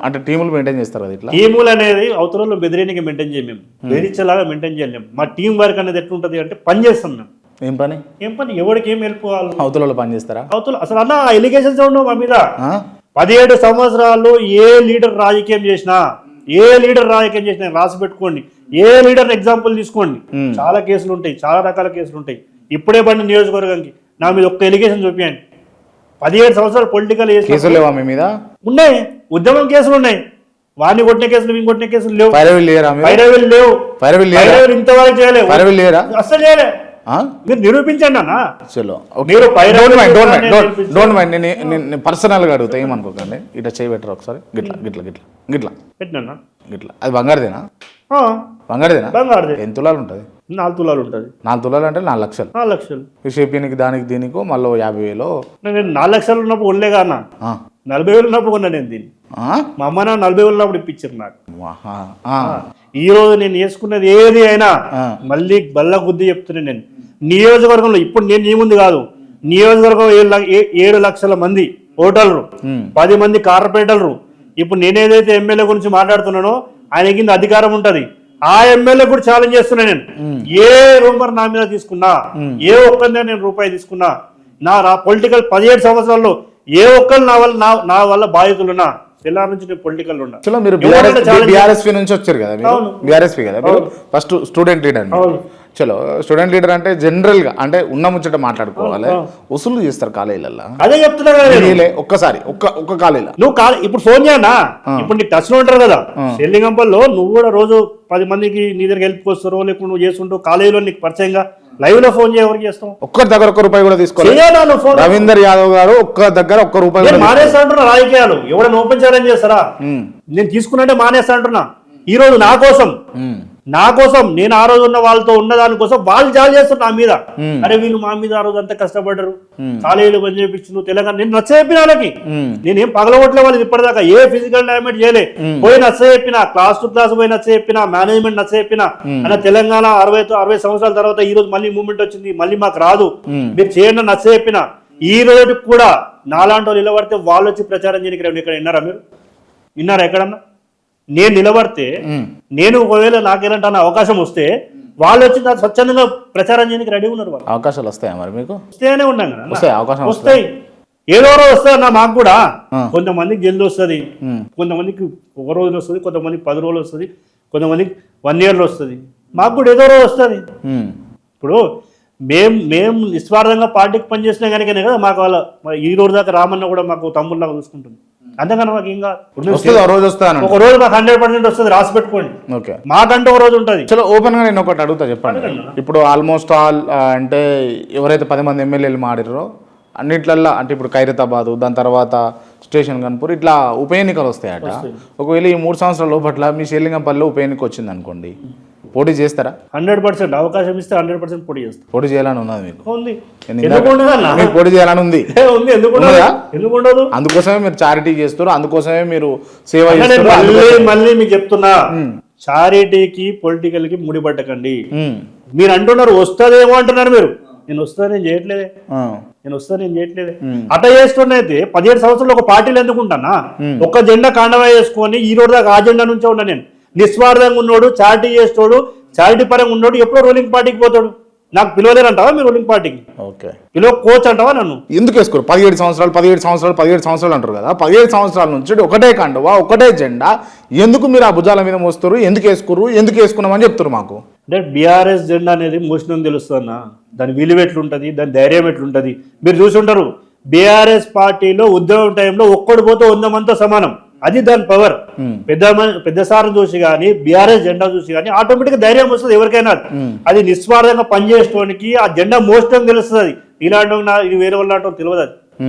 అంటే టీములు మెయింటైన్ చేస్తారు కదా. ఇట్లా టీములు అనేది అవతలలో బెదిరేనికి మెయింటైన్ చేయం, మేము బెదిరించేలాగా మెయింటైన్ చేయలేము. మా టీం వర్క్ అనేది ఎట్లుంటది అంటే పని చేస్తాం మేము. ఏం పని? ఏం పని? ఎవరికి ఏం వెళ్ళిపోవాలి? అవతలలో పని చేస్తారా? అవతల అసలు అన్న ఎలిగేషన్స్ ఉండవు మా మీద. ఆ? 17 సంవత్సరాల్లో ఏ లీడర్ రాజకీయం చేసినా రాసి పెట్టుకోండి. ఏ లీడర్ ఎగ్జాంపుల్ తీసుకోండి. చాలా కేసులు ఉంటాయి, చాలా రకాల కేసులు ఉంటాయి. ఇప్పుడే బండి నియోజకవర్గానికి నా మీద ఒక్క ఎలిగేషన్ చూపించండి. 17 సంవత్సరాలు పొలిటికల్ కేసులు లేవా మీ మీద? ఉన్నాయి, ఉద్యమం కేసులు ఉన్నాయి. వాడిని కొట్టిన కేసులు, వీని కొట్టిన కేసులు లేవు. పైరవీలు లేరా? లేవు. పైరవీలు ఇంతవరకు చేయలేవు. పైరవీలు లేరా? అసలు చేయలే. మీరు నిరూపించండి అన్న. చలో, మీరు డోంట్ మైండ్. నేను పర్సనల్గా అడుగుతా, ఏమనుకోకండి. ఇట్లా చేయబెట్టరు ఒకసారి. గిట్లా గిట్లా గిట్లా గిట్లా పెట్టినా గిట్లా. అది బంగారుదేనా? బంగారుదేనా? బంగారుదే. ఎన్ని తులాలు ఉంటుంది? 4 తులాలు ఉంటుంది. 4 తులాలు అంటే 4 లక్షలు. 4 లక్షలు. ఈ షేపింగ్కి దానికి దీనికో మళ్ళీ 50,000. నేను 4 లక్షలు ఉన్నప్పుడు కొనలేగా అన్న. 40,000 ఉన్నప్పుడు కొన్నా నేను దీన్ని. మా అమ్మ నా 40,000 ఉన్నప్పుడు ఇప్పించారు నాకు. ఈ రోజు నేను వేసుకున్నది ఏది అయినా మళ్ళీ బల్ల గుద్ది చెప్తున్నా. నేను నియోజకవర్గంలో ఇప్పుడు నేను నీ ముందు కాదు, నియోజకవర్గం 7 లక్షల మంది ఓటర్లు, 10 మంది కార్పొరేటర్లు. ఇప్పుడు నేనేదైతే ఎమ్మెల్యే గురించి మాట్లాడుతున్నానో ఆయన కింద అధికారం ఉంటది. ఆ ఎమ్మెల్యే కూడా ఛాలెంజ్ చేస్తున్నా నేను. ఏ రూమర్ నా మీద తీసుకున్నా, ఏ ఒక్కరిని నేను రూపాయి తీసుకున్నా, నా పొలిటికల్ 17 సంవత్సరాల్లో ఏ ఒక్కరు నా వల్ల బాధితులున్నా తెల్లారి నుంచి నేను పొలిటికల్ ఉన్నా. చలో, మీరు బీఆర్ఎస్పీ నుంచి వచ్చారు కదా, బీఆర్ఎస్పీ కదా ఫస్ట్ స్టూడెంట్ లీడర్. చలో, స్టూడెంట్ లీడర్ అంటే జనరల్ గా అంటే ఉన్న ముచ్చట మాట్లాడుకోవాలి. వసూలు చేస్తారు కాలేజీలలో. అదే చెప్తున్నా కదా. ఒక్కసారి ఒక్క కాలేజీలో నువ్వు ఇప్పుడు ఫోన్ చేయనా? ఇప్పుడు నీకు టచ్ లో ఉంటారు కదా సెల్లింగంపల్లో. నువ్వు కూడా రోజు 10 మందికి నీ దగ్గర హెల్ప్ వస్తారో లేకుండా నువ్వు చేస్తుంటావు. కాలేజీలో నీకు పరిచయంగా లైవ్ లో ఫోన్ ఎవరికి చేస్తాం? ఒక్కరి దగ్గర ₹1 కూడా తీసుకోవాలి. రవీందర్ యాదవ్ గారు ఒక్క దగ్గర ₹1 మానేస్తా అంటున్నా. రాజకీయాలు ఎవరైనా ఓపెన్ ఛాలెంజ్ చేస్తారా? నేను తీసుకున్నట్టే మానేస్తా అంటున్నా. ఈ రోజు నా కోసం నేను ఆ రోజు ఉన్న వాళ్ళతో ఉన్న దానికోసం వాళ్ళు జాలి చేస్తారు నా మీద. అరే వీళ్ళు మా మీద ఆ రోజు అంతా కష్టపడ్డారు, కాలేజీలో పని చేయించు తెలంగాణ. నేను నచ్చ చెప్పిన వాళ్ళకి. నేనేం పగలగొట్టలే వాళ్ళకి ఇప్పటిదాకా. ఏ ఫిజికల్ డ్యామేజ్ చేయలే. పోయి నచ్చ చెప్పిన, క్లాస్ టు క్లాస్ పోయి నచ్చ చెప్పిన, మేనేజ్మెంట్ నచ్చ చెప్పిన. అన్న తెలంగాణ 60 సంవత్సరాల తర్వాత ఈ రోజు మళ్ళీ మూవ్మెంట్ వచ్చింది, మళ్ళీ మాకు రాదు, మీరు చేయండి నచ్చ చెప్పిన. ఈ రోజు కూడా నాలాంటి వాళ్ళు నిలబడితే వాళ్ళు వచ్చి ప్రచారం చేయడానికి ఇక్కడ విన్నారా? మీరు విన్నారా ఎక్కడన్నా? నేను నిలబడితే, నేను ఒకవేళ నాకు ఎలాంటి అవకాశం వస్తే వాళ్ళు వచ్చి నాకు స్వచ్ఛందంగా ప్రచారం చేయడానికి రెడీ ఉన్నారు. వాళ్ళు అవకాశాలు వస్తాయా మరి మీకు? వస్తేనే ఉన్నాం కదా. వస్తాయి, ఏదో రోజు వస్తాయన్నా మాకు కూడా. కొంతమందికి జల్దీ వస్తుంది, కొంతమందికి 1 రోజులు వస్తుంది, కొంతమందికి 10 రోజులు వస్తుంది, కొంతమందికి 1 yearలో వస్తుంది. మాకు కూడా ఏదో రోజు వస్తుంది. ఇప్పుడు మేము నిస్వార్థంగా పార్టీకి పనిచేసినా కనుకనే కదా మాకు వాళ్ళ ఈ రోజు దాకా రామన్న కూడా మాకు తమ్ముళ్ళగా చూసుకుంటుంది. అంతేగాని మాకు ఇంకా ఒక రోజు మాకు 100% వస్తుంది. రాసి పెట్టుకోండి, మాకంటూ ఒక రోజు ఉంటుంది. చలో, ఓపెన్ గా నేను ఒకటి అడుగుతా, చెప్పండి. ఇప్పుడు ఆల్మోస్ట్ ఆల్ అంటే ఎవరైతే 10 మంది ఎమ్మెల్యేలు మాడిరో అన్నిట్లల్లో, అంటే ఇప్పుడు ఖైరతాబాద్, దాని తర్వాత స్టేషన్ గన్పూర్, ఇట్లా ఉప ఎన్నికలు వస్తాయట. ఒకవేళ ఈ 3 సంవత్సరాల లోపట్ల మీ షేర్లింగంపల్లిలో ఉప ఎన్నిక వచ్చింది అనుకోండి, పోటీ చేస్తారా? 100% అవకాశం ఇస్తే 100% పోటీ చేస్తాం. పోటీ చేయాలని ఉన్నది మీకు? పోటీ చేయాలని ఉంది. ఎందుకుండదు? అందుకోసమే మీరు చారిటీ చేస్తారు, అందుకోసమే మీరు సేవ మళ్ళీ మీకు చెప్తున్నా, చారిటీకి పొలిటికల్ కి ముడిపట్టకండి. మీరు అంటున్నారు వస్తుందేమో అంటున్నారు మీరు. నేను వస్తానని చేయట్లేదే. అట్లా చేస్తున్నైతే 17 సంవత్సరాలు ఒక పార్టీలు ఎందుకుంటానా? ఒక జెండా కాండవా చేసుకొని ఈ రోజు దాకా ఆ జెండా నుంచే ఉన్నా నేను. నిస్వార్థంగా ఉన్నాడు, చారిటీ చేస్తాడు, చారిటీ పరంగా ఉన్నాడు. ఎప్పుడో రూలింగ్ పార్టీకి పోతాడు. నాకు పిలవలేరంటావా మీరు రూలింగ్ పార్టీకి? పిలువ కోచ్ అంటావా నన్ను? ఎందుకు వేసుకోరు? 17 సంవత్సరాలు అంటారు కదా. 17 సంవత్సరాల నుంచి ఒకటే కండువా, ఒకటే జెండా, ఎందుకు మీరు ఆ భుజాల మీద మోస్తారు? ఎందుకు వేసుకున్నామని చెప్తారు మాకు. అంటే బీఆర్ఎస్ జెండా అనేది మోసిన తెలుస్తుందన్న. దాని విలువ ఎట్లుంటది, దాని ధైర్యం ఎట్లుంటది మీరు చూసుంటారు. బీఆర్ఎస్ పార్టీలో ఉద్యమం టైంలో ఒక్కడు పోతే 100 మందితో సమానం. అది దాని పవర్. పెద్ద సార్ని చూసి కానీ, బీఆర్ఎస్ జెండా చూసి కానీ ఆటోమేటిక్ గా ధైర్యం వస్తుంది ఎవరికైనా. అది నిస్వార్థంగా పనిచేయడానికి ఆ జెండా మోసడం తెలుస్తుంది. ఇలాంటి వేరే వాళ్ళ తెలియదు.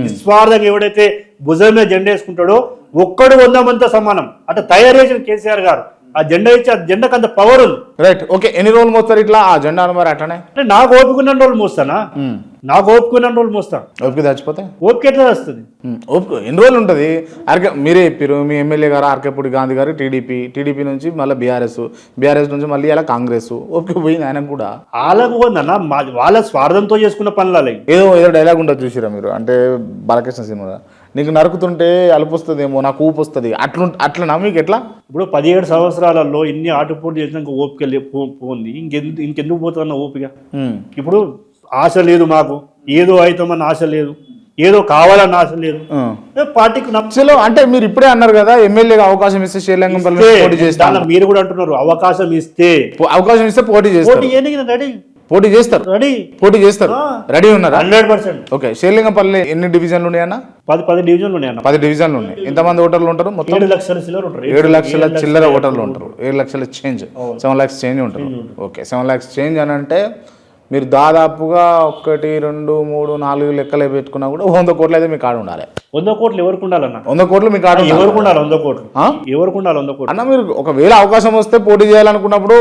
నిస్వార్థంగా ఎవడైతే భుజం మీద జెండా వేసుకుంటాడో ఒక్కడు 100 మందితో సమానం. అట్లా తయారు చేసిన కేసీఆర్ గారు ఆ జెండా ఇచ్చి ఆ జెండాకి అంత పవర్ ఉంది. Right, okay. ఎన్ని రోజులు మోస్తారు ఇట్లా ఆ జెండా? మరి అట్లనే నాకు ఓపుకున్న రోజులు మోస్తానా? నాకు ఓపుకున్న రోజులు మోస్తా. ఓపిక చచ్చిపోతే ఓపిక ఎట్లా వస్తుంది? ఓపిక ఎన్ని రోజులు ఉంటుంది? మీరే చెప్పారు, మీ ఎమ్మెల్యే గారు ఆర్కేపూడి గాంధీ గారు టీడీపీ నుంచి మళ్ళీ బీఆర్ఎస్ నుంచి మళ్ళీ ఇలా కాంగ్రెస్. ఓపిక పోయింది ఆయన కూడా. వాళ్ళకు పోందన్న, వాళ్ళ స్వార్థంతో చేసుకున్న పనులు. ఏదో డైలాగ్ ఉంటుంది చూసిరా మీరు, అంటే బాలకృష్ణ సినిమా, నీకు నరుకుతుంటే అలుపు వస్తుందేమో, నాకు ఊపు వస్తుంది, అట్లా మీకు ఎట్లా? ఇప్పుడు 17 సంవత్సరాలలో ఇన్ని ఆటపోటీ చేసినాక ఓపిక పోంది. ఇంకెందుకు పోతుందన్న ఓపిక? ఇప్పుడు ఆశ లేదు మాకు, ఏదో అవుతామన్న ఆశ లేదు, ఏదో కావాలన్న ఆశ లేదు. పార్టీకి చలో అంటే మీరు ఇప్పుడే అన్నారు కదా ఎమ్మెల్యేగా అవకాశం ఇస్తే శ్రీలంగంపల్లి పోటీ చేస్తాను. మీరు కూడా అంటున్నారు అవకాశం ఇస్తే అవకాశం ఇస్తే పోటీ చేస్తారు. రెడీ పోటీ చేస్తారు. పోటీ చేస్తారు. రెడీ ఉన్నారా? 100%. ఓకే. శ్రీలింగంపల్లి ఎన్ని డివిజన్లు ఉన్నాయన్నా? 10 డివిజన్లు ఉన్నాయి అన్న. 10 డివిజన్లు ఉన్నాయి. ఎంతమంది ఓటర్లు ఉంటారు మొత్తం? 7 లక్షల చిల్లర ఉంటారు. 7 లక్షల చిల్లర ఓటర్లు ఉంటారు. 7 లక్షల చేంజ్, 7 lakhs చేంజ్ ఉంటారు. ఓకే, 7 lakhs చేంజ్ అని అంటే మీరు దాదాపుగా 1 2 3 4 లెక్కలే పెట్టుకున్నా కూడా 100 కోట్లు అయితే మీ కాడ ఉండాలి. 100 కోట్లు ఎవరికి ఉండాలన్న? 100 కోట్లు మీ కాడ ఎవరికి ఉండాలి? 100 కోట్లు ఎవరికి ఉండాలి? 100 కోట్లు అన్న మీరు ఒకవేళ అవకాశం వస్తే పోటీ చేయాలనుకున్నప్పుడు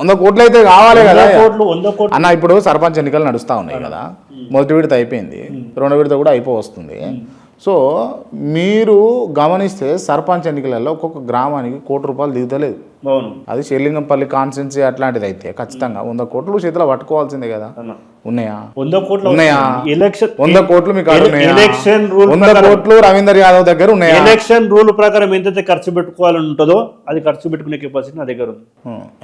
100 కోట్లు అయితే కావాలి కదా 100 కోట్లు అన్న. ఇప్పుడు సర్పంచ్ ఎన్నికలు నడుస్తూ ఉన్నాయి కదా, మొదటి విడత అయిపోయింది, రెండో విడత కూడా అయిపోవస్తుంది. సో మీరు గమనిస్తే సర్పంచ్ ఎన్నికలలో ఒక్కొక్క గ్రామానికి ₹1 కోటి దిగుతలేదు. అవును. అది శ్రీలింగంపల్లి కాన్స్టిట్యున్సీ అట్లాంటిది అయితే ఖచ్చితంగా 100 కోట్లు చేతిలో పట్టుకోవాల్సిందే కదా. ఉన్నాయా? 100 కోట్లు ఉన్నాయా? ఎలక్షన్ 100 కోట్లు మీకు ఎలక్షన్ రూల్ 100 కోట్లు రవీందర్ యాదవ్ దగ్గర ఉన్నాయా? ఎలక్షన్ రూల్ ప్రకారం ఎంతైతే ఖర్చు పెట్టుకోవాలని ఉంటుందో అది ఖర్చు పెట్టుకునే కెపాసిటీ నా దగ్గర ఉంది.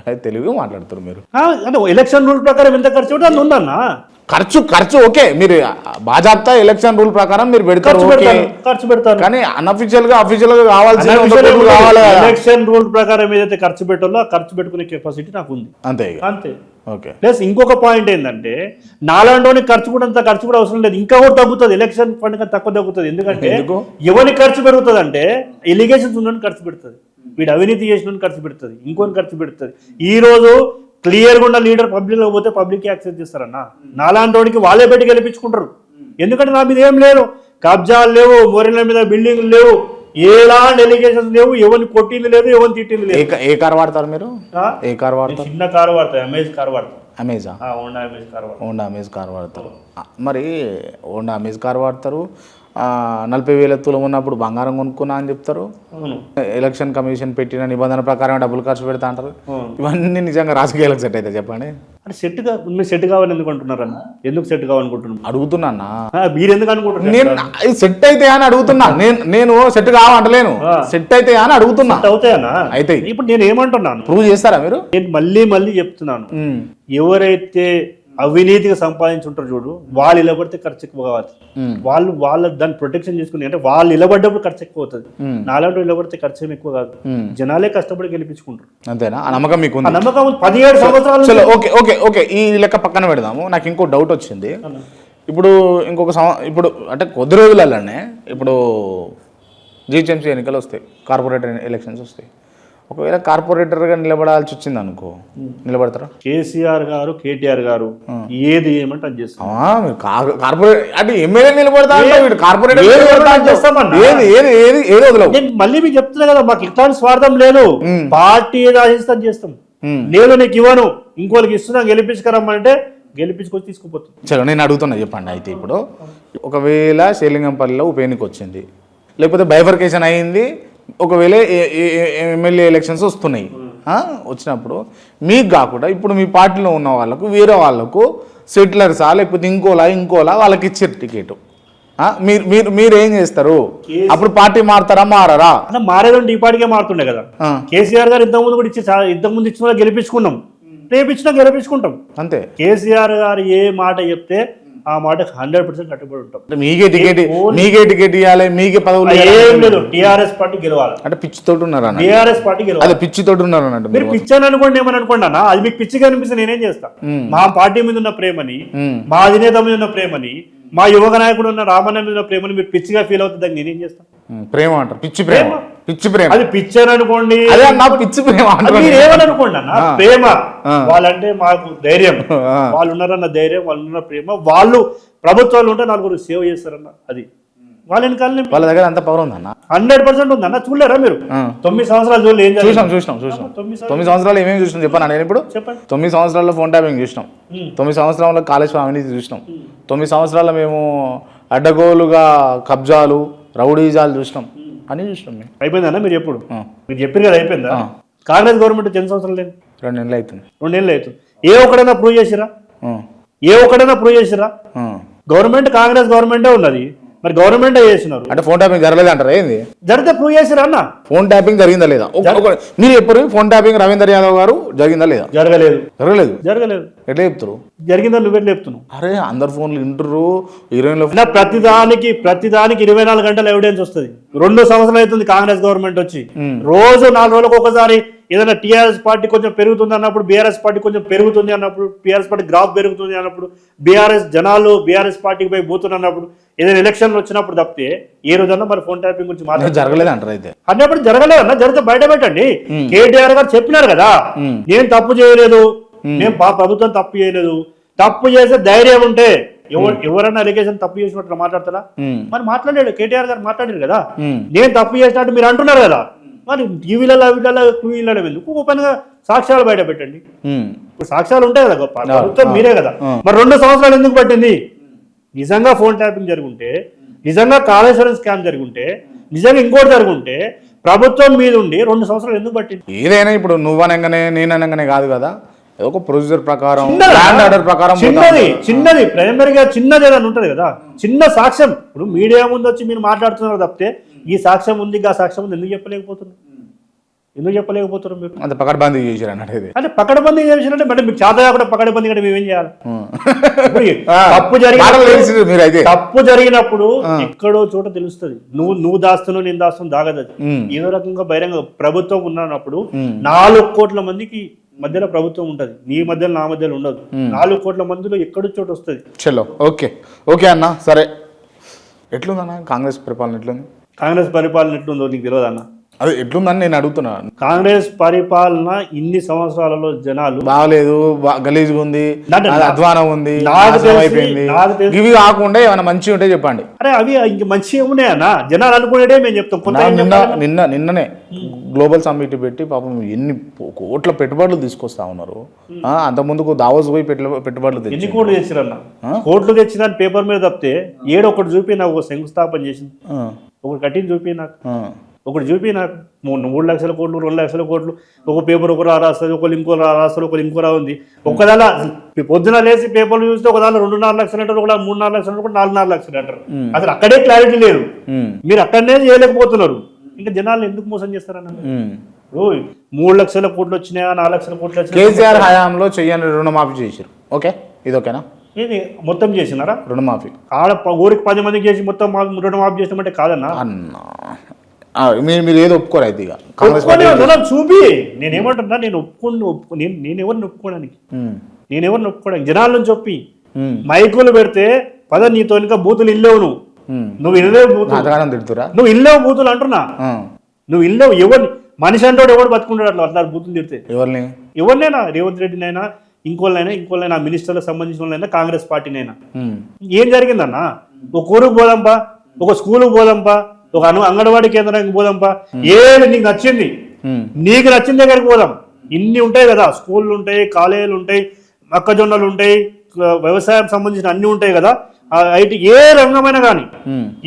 అది తెలుగు మాట్లాడుతారు మీరు. అంటే ఎలక్షన్ రూల్ ప్రకారం ఎంత ఖర్చు పెట్టి అది ఉందన్నా. ఖర్చు ఓకే, మీరు బాజాప్తా ఎలక్షన్ రూల్ ప్రకారం మీరు పెడతారు, ఖర్చు పెడతారు. కానీ అన్అఫిషియల్ గా కావాల్సిన కావాలి. ఎలక్షన్ రూల్ ప్రకారం ఏదైతే ఖర్చు పెట్టాలో ఆ ఖర్చు పెట్టుకునే కెపాసిటీ నాకు ఉంది. అంతే అంతే. ఓకే. ప్లస్ ఇంకొక పాయింట్ ఏంటంటే నాలాంటి ఖర్చు కూడా అంత ఖర్చు కూడా అవసరం లేదు, ఇంకా కూడా తగ్గుతుంది. ఎలక్షన్ ఫండ్ కన్నా తక్కువ తగ్గుతుంది. ఎందుకంటే ఎవరికి ఖర్చు పెరుగుతుంది అంటే ఎలిగేషన్స్ ఉన్నని ఖర్చు పెడుతుంది, వీడు అవినీతి చేసిన ఖర్చు పెడుతుంది, ఇంకొని ఖర్చు పెడుతుంది. ఈ రోజు క్లియర్గా ఉన్న లీడర్ పబ్లిక్ లో పోతే పబ్లిక్ యాక్సెప్ట్ చేస్తారన్న. నాలాంటి వాడికి వాళ్ళే పెట్టి గెలిపించుకుంటారు. ఎందుకంటే నా మీద ఏం లేదు, కబ్జాలు లేవు, మోరీల మీద బిల్డింగ్లు లేవు, ఎలాంటి ఎలిగేషన్స్ లేవు, ఎవరిని కొట్టింది లేదు, ఎవరిని తిట్టింది లేదు. ఏ కార్ వాడతారు మీరు? ఏ కార్ వాడతారు? చిన్న కారు వాడతారు, అమేజ్ కార్ వాడతారు. అమేజా? హోండా అమేజ్ కార్ వాడతారు. హోండా అమేజ్ కార్ వాడతారు. మరి హోండా అమేజ్ కార్ వాడతారు, 40,000 తులం ఉన్నప్పుడు బంగారం కొనుక్కున్నా అని చెప్తారు. ఎలక్షన్ కమిషన్ పెట్టిన నిబంధన ప్రకారం డబ్బులు ఖర్చు పెడతా అంటారు. ఇవన్నీ నిజంగా రాజకీయాలకు సెట్ అయితే చెప్పండి. అంటే మీరు సెట్ కావాలని ఎందుకు అంటున్నారన్న? ఎందుకు సెట్ కావాలనుకుంటున్నారు? అడుగుతున్నా. మీరు ఎందుకు అనుకుంటున్నారు? నేను సెట్ అయితే అని అడుగుతున్నా. నేను సెట్ కావంటలేను, సెట్ అయితే అని అడుగుతున్నా. అవుతాయన్నా? అయితే ఇప్పుడు నేను ఏమంటున్నాను, ప్రూవ్ చేస్తారా మీరు? నేను మళ్ళీ చెప్తున్నాను, ఎవరైతే అవినీతిగా సంపాదించుంటారు చూడు, వాళ్ళు నిలబడితే ఖర్చు ఎక్కువ కావాలి. వాళ్ళ దాన్ని ప్రొటెక్షన్ చేసుకుని, అంటే వాళ్ళు నిలబడ్డప్పుడు ఖర్చు ఎక్కువ అవుతుంది. నాలాంటి నిలబడితే ఖర్చు ఏమి ఎక్కువ కాదు, జనాలే కష్టపడి గెలిపించుకుంటారు. అంతేనా? ఆ నమ్మకం మీకు? నమ్మకం 17 సంవత్సరాలు. ఓకే, ఈ లెక్క పక్కన పెడదాము. నాకు ఇంకో డౌట్ వచ్చింది. ఇప్పుడు ఇప్పుడు అంటే కొద్ది రోజులలోనే ఇప్పుడు జిహెచ్ఎంసీ ఎన్నికలు వస్తాయి, కార్పొరేటర్ ఎలక్షన్స్ వస్తాయి. ఒకవేళ కార్పొరేటర్గా నిలబడాల్సి వచ్చింది అనుకో, నిలబడతారా? కేసీఆర్ గారు, కేటీఆర్ గారు ఏది ఏమంటే అది చేస్తాం. కార్పొరేట్ అంటే ఎమ్మెల్యే నిలబడతా, కార్పొరేటర్ మళ్ళీ మీకు చెప్తున్నా కదా, మాకు ఇట్లాంటి స్వార్థం లేదు. పార్టీ ఏది ఆశిస్తే చేస్తాం. నేను నీకు ఇవ్వను, ఇంకోళ్ళకి ఇస్తున్నా, గెలిపించుకరమ్మంటే గెలిపించుకొని తీసుకుపోతుంది. చలో నేను అడుగుతున్నా, చెప్పండి. అయితే ఇప్పుడు ఒకవేళ శ్రీలింగంపల్లిలో ఉప ఎన్నిక వచ్చింది, లేకపోతే బైఫర్కేషన్ అయింది, ఒకవేళ ఎమ్మెల్యే ఎలక్షన్స్ వస్తున్నాయి, వచ్చినప్పుడు మీకు కాకుండా ఇప్పుడు మీ పార్టీలో ఉన్న వాళ్ళకు, వేరే వాళ్ళకు సెటిలర్సా లేకపోతే ఇంకోలా వాళ్ళకి ఇచ్చారు టికెట్, మీరు ఏం చేస్తారు? అప్పుడు పార్టీ మారుతారా మారరా? మారేదంటే ఈ పార్టీకే మారుతుండే కదా. కేసీఆర్ గారు ఇంతకుముందు కూడా ఇంతకుముందు ఇచ్చిన గెలిపించుకున్నాం, రేపు ఇచ్చినా గెలిపించుకుంటాం అంతే. కేసీఆర్ గారు ఏ మాట చెప్తే ఆ మాటకు 100% కట్టుబడి ఉంటాం. మీకే టికెట్ ఇవ్వాలి, మీకే పదవులు ఏం లేదు. టీఆర్ఎస్ పార్టీ గెలవాలి అంటే పిచ్చితోటి ఉన్నారు. టీఆర్ఎస్ పార్టీ గెలవాలి. అదే పిచ్చితోటి ఉన్నారు అన్నట్టు. మీరు పిచ్చి అని అనుకోండి, ఏమని అనుకోండి అన్న, అది మీకు పిచ్చిగా అనిపిస్తే నేనేం చేస్తా? మా పార్టీ మీద ఉన్న ప్రేమని, మా అధినేత మీద ఉన్న ప్రేమని, మా యువక నాయకుడు ఉన్న రామన్న మీద ఉన్న ప్రేమని మీరు పిచ్చిగా ఫీల్ అవుతుందని నేనేం చేస్తాను? ప్రేమ అంటారు, పిచ్చి ప్రేమ. అది పిచ్చి అని అనుకోండి, పిచ్చి ప్రేమ మీరు ఏమని అనుకోండి అన్న. ప్రేమ వాళ్ళంటే మాకు ధైర్యం, వాళ్ళు ఉన్నారన్న ధైర్యం, వాళ్ళు ఉన్న ప్రేమ. వాళ్ళు ప్రభుత్వాలు ఉంటే నలుగురు సేవ చేస్తారన్న, అది వాళ్ళ వెనకాల వాళ్ళ దగ్గర అంత పవర్ ఉందన్న. 100% ఉందన్న. చూడలేరా మీరు? 9 సంవత్సరాలు చూడలేదు. ఏం చూసినాం 9 సంవత్సరాలు ఏమేమి చూసినాం చెప్పాను నేను. ఇప్పుడు చెప్పండి. 9 సంవత్సరాల్లో ఫోన్ ట్యాపింగ్ చూసినాం, 9 సంవత్సరాల్లో కాళేశ్వరం అవినీతి చూసినాం, 9 సంవత్సరాల్లో మేము అడ్డగోలుగా కబ్జాలు, రౌడీజాలు చూసినాం, అన్ని చూసినాం. మేము అయిపోయిందన్న. మీరు ఎప్పుడు మీరు చెప్పారు కదా, అయిపోయిందా? కాంగ్రెస్ గవర్నమెంట్ 10 సంవత్సరాలు లేదు, 2 నెలలు అవుతుంది. 2 నెలలు అవుతుంది. ఏ ఒక్కడైనా ప్రూవ్ చేసిరా? గవర్నమెంట్ కాంగ్రెస్ గవర్నమెంటే ఉన్నది, మరి గవర్నమెంట్ చేసినారు. అంటే ఫోన్ ట్యాపింగ్ జరగలేదు అంటారా ఏంది? జరిగితే ప్రూవ్ చేసిరా అన్న? ఫోన్ ట్యాపింగ్ జరిగిందా లేదా మీరు చెప్పారు. ఫోన్ ట్యాపింగ్ రవీందర్ యాదవ్ గారు జరిగిందా లేదా? జరగలేదు. జరగలేదు. జరగలేదు ఎట్లా చెప్తారు? జరిగిందని నువ్వెట్లా చెప్తున్నావు? అరే అందరు ఫోన్లు ఇంటరు హీరోయిన్లో ప్రతిదానికి 24 గంటల ఎవిడెన్స్ వస్తుంది. 2 సంవత్సరాలు అవుతుంది కాంగ్రెస్ గవర్నమెంట్ వచ్చి. రోజు 4 రోజులకు ఒకసారి ఏదైనా టీఆర్ఎస్ పార్టీ కొంచెం పెరుగుతుంది అన్నప్పుడు, బీఆర్ఎస్ పార్టీ కొంచెం పెరుగుతుంది అన్నప్పుడు, టీఆర్ఎస్ పార్టీ గ్రాఫ్ పెరుగుతుంది అన్నప్పుడు, జనాలు బీఆర్ఎస్ పార్టీకి పోయి పోతున్నారు అన్నప్పుడు, ఏదైనా ఎలక్షన్లు వచ్చినప్పుడు తప్పితే ఏ రోజన్నా మరి ఫోన్ ట్యాపింగ్ గురించి మాట్లాడారు? జరగలేదు అంటారు. అయితే అన్నప్పుడు జరగలేదు అన్న. జరిగితే బయట పెట్టండి. కేటీఆర్ గారు చెప్పినారు కదా, నేను తప్పు చేయలేదు, నేను ప్రభుత్వం తప్పు చేయలేదు. తప్పు చేసే ధైర్యం ఉంటే ఎవరైనా అలిగేషన్ తప్పు చేసినట్టు మాట్లాడతారా? మరి మాట్లాడాడు కేటీఆర్ గారు, మాట్లాడారు కదా, నేను తప్పు చేసినట్టు మీరు అంటున్నారు కదా, మరి టీవీలలో టూవీలలో ఎందుకు ఓపెన్ గా సాక్ష్యాలు బయట పెట్టండి. ఇప్పుడు సాక్ష్యాలు ఉంటాయి కదా, ప్రభుత్వం మీరే కదా. మరి 2 సంవత్సరాలు ఎందుకు పట్టింది? నిజంగా ఫోన్ ట్యాపింగ్ జరుగుంటే, నిజంగా కాళేశ్వరం స్కామ్ జరుగుంటే, నిజంగా ఇంకోటి జరుగుంటే ప్రభుత్వం మీద ఉండి 2 సంవత్సరాలు ఎందుకు పట్టింది? ఏదైనా ఇప్పుడు నువ్వు అనగానే నేను అనగానే కాదు కదా, ఒక ప్రొసీజర్ ప్రకారం ఆర్డర్ ప్రకారం చిన్నది ప్రైమరీగా చిన్నది ఏదైనా ఉంటది కదా, చిన్న సాక్ష్యం. ఇప్పుడు మీడియా ముందు వచ్చి మీరు మాట్లాడుతున్నారు తప్పితే ఈ సాక్ష్యం ఉంది, ఆ సాక్ష్యం ఉంది ఎందుకు చెప్పలేకపోతున్నారు? మీరు అంత పకడ్బందీ చేశారు అన్నట్టు. అంటే పకడ్బందీ చేసినట్టే మరి మీకు చేత కాకుండా పకడ్బందీ కంటే మేమేం చేయాలి? తప్పు జరిగినప్పుడు ఎక్కడో చోట తెలుస్తుంది. నువ్వు దాస్తున్నావు, నేను దాస్తున్నావు దాగదు. ఏదో రకంగా బహిరంగ ప్రభుత్వం ఉన్నప్పుడు 4 కోట్ల మందికి మధ్యలో ప్రభుత్వం ఉంటది, నీ మధ్యలో నా మధ్యలో ఉండదు. 4 కోట్ల మందిలో ఎక్కడో చోటు వస్తుంది. చలో ఓకే అన్న. సరే, ఎట్లుందన్న కాంగ్రెస్ పరిపాలన? ఎట్లుంది కాంగ్రెస్ పరిపాలన? ఎట్లుందో నీకు తెలియదు అన్న? అదే ఎట్లుందని నేను అడుగుతున్నా. కాంగ్రెస్ పరిపాలన ఇన్ని సంవత్సరాలలో జనాలు బాగలేదు, గలీజ్గా ఉంది, అధ్వానం ఉంది, అయిపోయింది. ఇవి కాకుండా ఏమైనా మంచిగా ఉంటే చెప్పండి. అరే అవి ఇంక మంచిగా ఉన్నాయన్నా జనాలు అనుకునేదే మేము చెప్తాం. నిన్ననే గ్లోబల్ సమ్మిట్ పెట్టి పాపం ఎన్ని కోట్ల పెట్టుబడులు తీసుకొస్తా ఉన్నారు. అంతకుముందుకు దావోస్ పోయి పెట్టుబడులు ఎన్ని కోట్లు తెచ్చిరన్న? కోట్లు తెచ్చిన పేపర్ మీద తప్పితే ఒకటి చూపి నాకు ఒక శంకుస్థాపన చేసింది, ఒకటి కట్టింది చూపి నాకు, ఒకటి చూపి నాకు 3 లక్షల కోట్లు 2 లక్షల కోట్లు. ఒక పేపర్ ఒకరు రాస్తుంది, ఒకరు ఇంకో రాస్తారు, ఒకరు ఇంకో ఉంది. ఒకదాని పొద్దున లేచి పేపర్లు చూస్తే ఒకదాని 2.5 లక్షలు అంటారు, ఒక 3.5 లక్షలు అంటారు, 4.5 లక్షలు అంటారు. అసలు అక్కడే క్లారిటీ లేదు. మీరు అక్కడనే చేయలేకపోతున్నారు. ఇంకా జనాలు ఎందుకు మోసం చేస్తారన్న? 3 లక్షల కోట్లు వచ్చినాయా, 4 లక్షల కోట్లు వచ్చినాయి? కేసీఆర్ హయాంలో చెయ్యని రుణమాఫీ చేశారు. ఓకే, ఇది ఓకేనా? ఇది మొత్తం చేసినారా రుణమాఫీ? ఆడ ఊరికి 10 మందికి చేసి మొత్తం రుణమాఫీ చేసినామంటే కాదన్నా. మీరు ఏదో ఒప్పుకోరు అయితే ఇక చూపి. నేనేమంటున్నా, నేనెవరిని ఒప్పుకోవడానికి, జనాల నుంచి ఒప్పి మైకులు పెడితే పద నీతో ఇంకా బూతులు ఇల్లేవు. నువ్వు ఇల్లేవు బూతులు, తిడుతురా? నువ్వు ఇల్లేవు బూతులు అంటున్నా. నువ్వు ఇల్లేవు. ఎవరిని మనిషి అంటాడు, ఎవడు బతుకుంటాడు అట్లా బూతులు తిడితే? ఎవరినైనా, రేవంత్ రెడ్డినైనా, ఇంకోళ్ళైనా మినిస్టర్లకు సంబంధించిన వాళ్ళైనా, కాంగ్రెస్ పార్టీనైనా. ఏం జరిగిందన్నా? ఒక ఊరుకు పోదాంపా, ఒక స్కూలుకు పోదాంపా, ఒక అంగన్వాడీ కేంద్రానికి పోదాంపా, ఏది నీకు నచ్చింది, నీకు నచ్చిన దగ్గరికి పోదాం. ఇన్ని ఉంటాయి కదా, స్కూళ్ళు ఉంటాయి, కాలేజీలు ఉంటాయి, మొక్కజొన్నలు ఉంటాయి, వ్యవసాయం సంబంధించిన అన్ని ఉంటాయి కదా. ఐటీ ఏ రంగమైనా కానీ,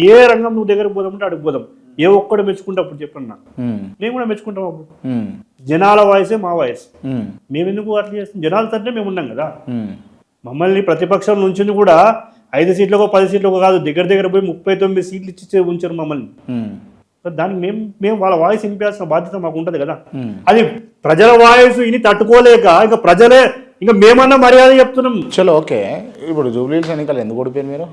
ఏ రంగం నువ్వు దగ్గరకు పోదామంటే అడుగు పోదాం. ఏ ఒక్కడు మెచ్చుకుంటా అప్పుడు చెప్పన్నా, మేము కూడా మెచ్చుకుంటాం. అప్పుడు జనాల వాయిసే మా వాయిస్. మేము ఎందుకు అట్లా చేస్తాం? జనాల తరఫునే మేము ఉన్నాం కదా. మమ్మల్ని ప్రతిపక్షం నుంచి కూడా 5 సీట్లకు 10 సీట్లకు కాదు, దగ్గర పోయి 39 సీట్లు ఇచ్చి ఉంచారు మమ్మల్ని. దానికి మేము వాళ్ళ వాయిస్ వినిపించాల్సిన బాధ్యత మాకు ఉంటది కదా. అది ప్రజల వాయిస్ ఇని తట్టుకోలేక ఇంకా మేమన్నా మర్యాద చెప్తున్నాం. చలో ఓకే. ఇప్పుడు జూబ్లీహిల్స్ ఎన్నికలు ఎందుకు ఓడిపోయారు మీరు?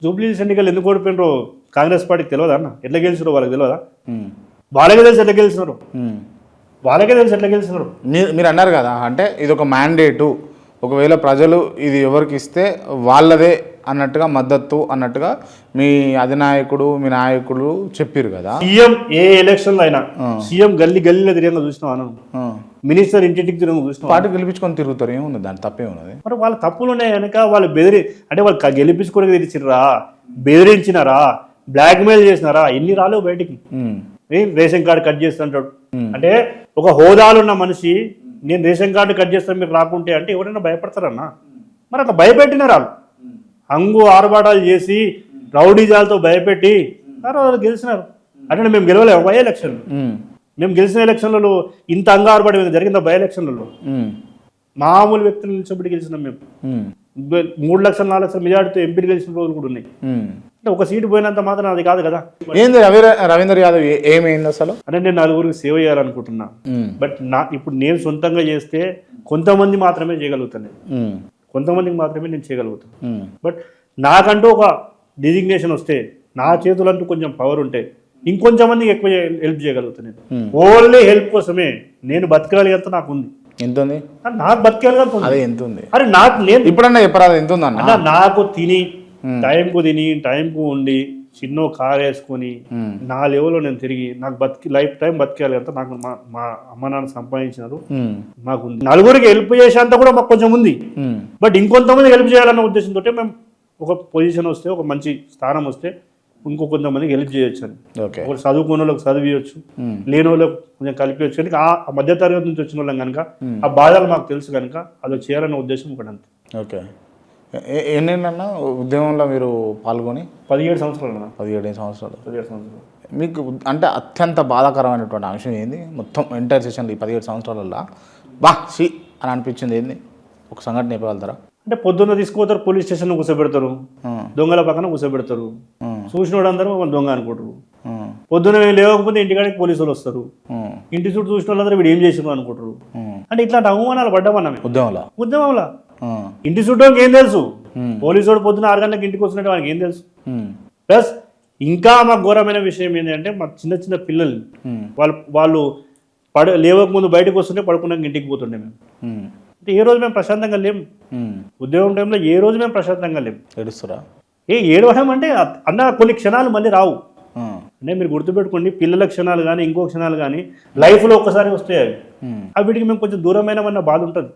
జూబ్లీహిల్స్ ఎన్నికలు ఎందుకు ఓడిపోయినారో కాంగ్రెస్ పార్టీకి తెలియదా అన్న? ఎట్లా గెలిచినారో వాళ్ళకి తెలియదా? వాళ్ళకే తెలిసి ఎట్లా గెలిచినారు, మీరు అన్నారు కదా, అంటే ఇది ఒక మ్యాండేటు, ఒకవేళ ప్రజలు ఇది ఎవరికి ఇస్తే వాళ్ళదే అన్నట్టుగా మద్దతు అన్నట్టుగా మీ అధినాయకుడు, మీ నాయకుడు చెప్పారు కదా. సీఎం ఏ ఎలక్షన్లో అయినా సీఎం గల్లీలో తిరిగి చూసినావు, మినిస్టర్ ఇంటింటికి తిరిగి చూసినావు. పార్టీ గెలిపించుకొని తిరుగుతారు, ఏముంది దాని తప్పే ఉన్నది? మరి వాళ్ళ తప్పులు ఉన్నాయి కనుక వాళ్ళు వాళ్ళు గెలిపించుకోవడానికి తెలిసిరా, బెదిరించినారా, బ్లాక్మెయిల్ చేసినారా? ఎన్ని రాలేవు బయటికి. రేషన్ కార్డు కట్ చేస్తుంటాడు అంటే, ఒక హోదాలున్న మనిషి నేను రేషన్ కార్డు కట్ చేస్తాను మీరు రాకుంటే అంటే ఎవరైనా భయపడతారన్నా? మరి అట్లా భయపెట్టినారు వాళ్ళు. హంగు ఆర్భాటాలు చేసి రౌడీజాలతో భయపెట్టి వాళ్ళు గెలిచినారు. అంటే మేము గెలవలేము బై ఎలక్షన్లు. మేము గెలిచిన ఎలక్షన్లలో ఇంత హంగు ఆర్భాటం జరిగిందా? బై ఎలక్షన్లలో మామూలు వ్యక్తులు నిలిచినప్పుడు గెలిచినాం మేము. 3 లక్షల 4 లక్షల మెజార్టీతో ఎంపీలు గెలిచిన రోజులు కూడా ఉన్నాయి. అంటే ఒక సీటు పోయినంత మాత్రం అది కాదు కదా. ఏంది రవీందర్ యాదవ్ ఏమైంది అసలు? అంటే నేను నలుగురికి సేవ చేయాలనుకుంటున్నా. బట్ ఇప్పుడు నేను సొంతంగా చేస్తే కొంతమంది మాత్రమే చేయగలుగుతాను, కొంతమందికి మాత్రమే నేను చేయగలుగుతాను. బట్ నాకంటూ ఒక డిజిగ్నేషన్ వస్తే, నా చేతులంటూ కొంచెం పవర్ ఉంటే ఇంకొంచెం మందికి ఎక్కువ హెల్ప్ చేయగలుగుతాను. నేను ఓన్లీ హెల్ప్ కోసమే నేను బతకగలిగేంత నాకు ఉంది. ఎంత ఉంది? నాకు బతకగలిగేంత అదే ఎంత ఉంది? అరే నాకు నేను ఇప్పుడన్నా చెప్పరాదు ఎంత ఉంది అన్న? నాకు తిని టైంకు ఉండి చిన్న కార్ వేసుకొని నా లెవెల్లో నేను తిరిగి నాకు లైఫ్ టైం బతికేయాలి అంతా నాకు మా అమ్మ నాన్న సంపాదించినారు, మాకు ఉంది. నలుగురికి హెల్ప్ చేసేంత కూడా మాకు కొంచెం ఉంది. బట్ ఇంకొంతమంది హెల్ప్ చేయాలన్న ఉద్దేశంతో మేము ఒక పొజిషన్ వస్తే, ఒక మంచి స్థానం వస్తే ఇంకో కొంతమందికి హెల్ప్ చేయొచ్చు అని. ఒకటి చదువుకున్న వాళ్ళకి చదివియచ్చు, లేని వాళ్ళకి కొంచెం కలిపియచ్చు. కనుక ఆ మధ్య తరగతి నుంచి వచ్చిన వాళ్ళం కనుక ఆ బాధలు మాకు తెలుసు కనుక అది చేయాలన్న ఉద్దేశం ఒకటి అంతే. ఓకే. ఎన్నేళ్ళన్నా ఉద్యమంలో మీరు పాల్గొని? 17 సంవత్సరాలు. 17 సంవత్సరాలు. 17 సంవత్సరాలు. మీకు అంటే అత్యంత బాధాకరమైనటువంటి అంశం ఏంది మొత్తం ఎంటైర్ సెషన్లో ఈ 17 సంవత్సరాలలో షీ అని అనిపించింది ఏంది? ఒక సంఘటన చెప్పగలుగుతారా? అంటే పొద్దున్న తీసుకుపోతారు, పోలీస్ స్టేషన్లో కూర్చోబెడతారు, దొంగల పక్కన కూర్చోబెడతారు, చూసినోడు అందరూ వాళ్ళు దొంగ అనుకుంటారు. పొద్దున్న లేవకపోతే ఇంటికాడికి పోలీసులు వస్తారు, ఇంటి చుట్టూ చూసిన వాళ్ళందరూ వీడు ఏం చేసిండ్రు అనుకుంటారు. అంటే ఇట్లాంటి అవమానాలు పడ్డామన్నా ఉద్యమంలో. ఇంటి చుట్టూ ఏం తెలుసు? పోలీసు వాడు పొద్దున్న 6 గంటలకు ఇంటికి వస్తున్నట్టు వానికి ఏం తెలుసు? ప్లస్ ఇంకా మాకు ఘోరమైన విషయం ఏంటంటే మా చిన్న చిన్న పిల్లల్ని వాళ్ళు లేవకముందు బయటకు వస్తుంటే పడుకున్నాక ఇంటికి పోతుండే మేము. అంటే ఏ రోజు మేము ప్రశాంతంగా లేము. ఉద్యోగం టైంలో ఏ రోజు మేము ప్రశాంతంగా లేము. ఏడుస్తారా? ఏడవడం అంటే అన్న కొన్ని క్షణాలు మళ్ళీ రావు. అంటే మీరు గుర్తుపెట్టుకోండి, పిల్లల క్షణాలు కానీ ఇంకో క్షణాలు కానీ లైఫ్లో ఒక్కసారి వస్తాయి. అవి వీటికి మేము కొంచెం దూరమైన బాధ ఉంటుంది.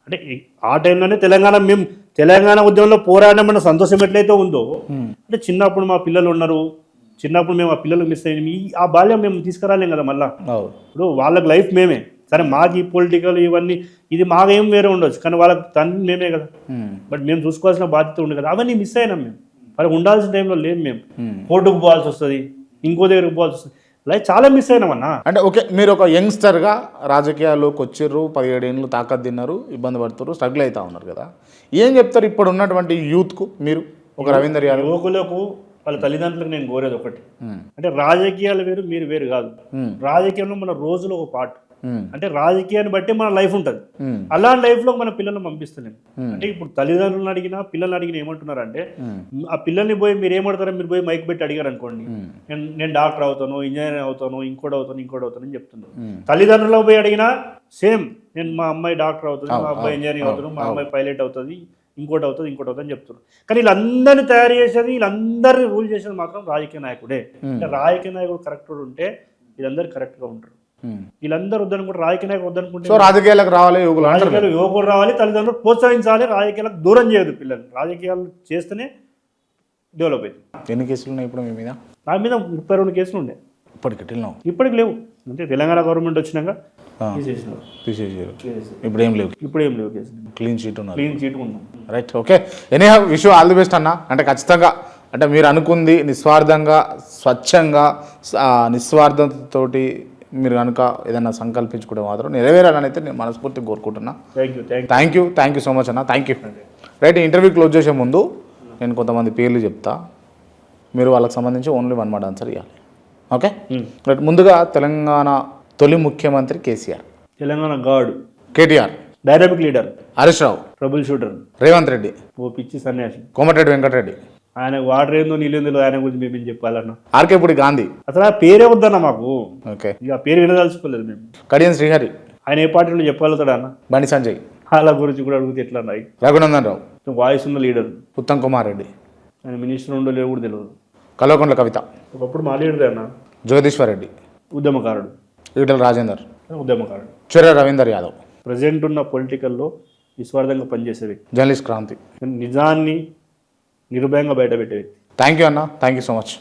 అంటే ఆ టైంలోనే తెలంగాణ ఉద్యమంలో పోరాడమన్న సంతోషం ఎట్లయితే ఉందో, అంటే చిన్నప్పుడు మా పిల్లలు ఉన్నారు, చిన్నప్పుడు మేము ఆ పిల్లలకు మిస్ అయ్యి ఆ బాల్యం మేము తీసుకురాలేం కదా మళ్ళీ. ఇప్పుడు వాళ్ళకి లైఫ్ మేమే, సరే మాకు ఈ పొలిటికల్ ఇవన్నీ ఇది మాకేం వేరే ఉండొచ్చు, కానీ వాళ్ళకి తండ్రి మేమే కదా. బట్ మేము చూసుకోవాల్సిన బాధ్యత ఉంది కదా, అవన్నీ మిస్ అయినాం మేము. వాళ్ళకి ఉండాల్సిన టైంలో లేము మేము. కోర్టుకు పోవాల్సి వస్తుంది, ఇంకో దగ్గరకు పోవాల్సి వస్తుంది, లైఫ్ చాలా మిస్ అయినామన్నా. అంటే ఓకే, మీరు ఒక యంగ్స్టర్గా రాజకీయాల్లోకి వచ్చిర్రు, 17 ఏళ్ళు తాకత్ తిన్నారు, ఇబ్బంది పడుతున్నారు, స్ట్రగుల్ అవుతా ఉన్నారు కదా, ఏం చెప్తారు ఇప్పుడు ఉన్నటువంటి యూత్కు మీరు? ఒక రవీందర్ యాదవ్ యువకులకు వాళ్ళ తల్లిదండ్రులకు నేను కోరేది ఒకటి, అంటే రాజకీయాలు వేరు మీరు వేరు కాదు. రాజకీయంలో మన రోజులో ఒక పార్ట్. అంటే రాజకీయాన్ని బట్టి మన లైఫ్ ఉంటుంది. అలాంటి లైఫ్లో మన పిల్లల్ని పంపిస్తలేము. అంటే ఇప్పుడు తల్లిదండ్రులను అడిగినా పిల్లల్ని అడిగినా ఏమంటున్నారు అంటే, ఆ పిల్లల్ని పోయి మీరు ఏమంటారో మీరు పోయి మైక్ పెట్టి అడిగారు అనుకోండి, నేను డాక్టర్ అవుతాను, ఇంజనీర్ అవుతాను, ఇంకోటి అవుతాను అని చెప్తున్నారు. తల్లిదండ్రులకు పోయి అడిగినా సేమ్, నేను మా అమ్మాయి డాక్టర్ అవుతుంది, మా అబ్బాయి ఇంజనీరింగ్ అవుతుంది, మా అమ్మాయి పైలట్ అవుతుంది, ఇంకోటి అవుతుంది అని చెప్తున్నారు. కానీ వీళ్ళందరినీ తయారు చేసేది, వీళ్ళందరినీ రూల్ చేసేది మాత్రం రాజకీయ నాయకుడే. అంటే రాజకీయ నాయకుడు కరెక్ట్ ఉంటే వీళ్ళందరూ కరెక్ట్గా ఉంటారు. వీళ్ళందరూ వద్దనుకుంటే, రాజకీయ నాయకులు వద్దనుకుంటే రాజకీయాలకు రావాలి, యువకులు రావాలి, తల్లిదండ్రులు ప్రోత్సహించాలి, రాజకీయాలకు దూరం చేయదు పిల్లలు. రాజకీయాలు చేస్తేనే డెవలప్ అవుతుంది. ఎన్ని కేసులు ఉన్నాయి ఇప్పుడు మీ మీద? నా మీద 32 కేసులు ఉండే. ఇప్పటికి లేవు. అంటే తెలంగాణ గవర్నమెంట్ వచ్చినాక తీసేసారు. ఇప్పుడు ఏం లేవు కేసులు. క్లీన్ చీట్ ఉన్నాం. Right, okay. Any wish you all the best అన్న. అంటే ఖచ్చితంగా అంటే మీరు అనుకుంది నిస్వార్థంగా, స్వచ్ఛంగా, నిస్వార్థతోటి మీరు కనుక ఏదైనా సంకల్పించుకుంటే మాత్రం నెరవేరాలని అయితే నేను మనస్ఫూర్తిగా కోరుకుంటున్నా. థ్యాంక్ యూ సో మచ్ అన్న. Thank you. Right, interview close చేసే ముందు నేను కొంతమంది పేర్లు చెప్తా, మీరు వాళ్ళకి సంబంధించి ఓన్లీ 1 మాట ఆన్సర్ ఇవ్వాలి. Okay right. ముందుగా తెలంగాణ తొలి ముఖ్యమంత్రి KCR, Telangana God KTR, dynamic leader Harish Rao, troubleshooter Revanth Reddy, ఓ పిచ్చి సన్యాసి కోమటిరెడ్డి వెంకటరెడ్డి, ఆయన వాటర్ ఏందో నీళ్ళేందో ఆయన గురించి మేము చెప్పాలన్నా. ఆర్కేపూడి గాంధీ, అసలు ఆ పేరే వద్దన్న మాకు. ఓకే, ఇక పేరు వినదలుచుకోలేదు మేము. కడియం శ్రీహరి, ఆయన ఏ పార్టీ నుండి చెప్పగలుగుతాడు అన్న. బండి సంజయ్, వాళ్ళ గురించి కూడా అడిగితే ఎట్లా అన్నాయి. రఘునందన్ రావు, వాయిస్ ఉన్న లీడర్. ఉత్తమ్ కుమార్ రెడ్డి, ఆయన మినిస్టర్ ఉండో లేవు కూడా తెలియదు. కల్వకుంట్ల కవిత, ఒకప్పుడు మా లీడర్ అన్న. జగదీశ్వర్ రెడ్డి, ఉద్యమకారుడు. ఈటల రాజేందర్, ఉద్యమకారుడు. చెర్ర రవీందర్ యాదవ్, ప్రజెంట్ ఉన్న పొలిటికల్లో నిస్వార్థంగా పనిచేసే వ్యక్తి, జర్నలిస్ట్ క్రాంతి, నిజాన్ని నిర్భయంగా బయట పెట్టే వ్యక్తి. థ్యాంక్ యూ అన్న. Thank you so much.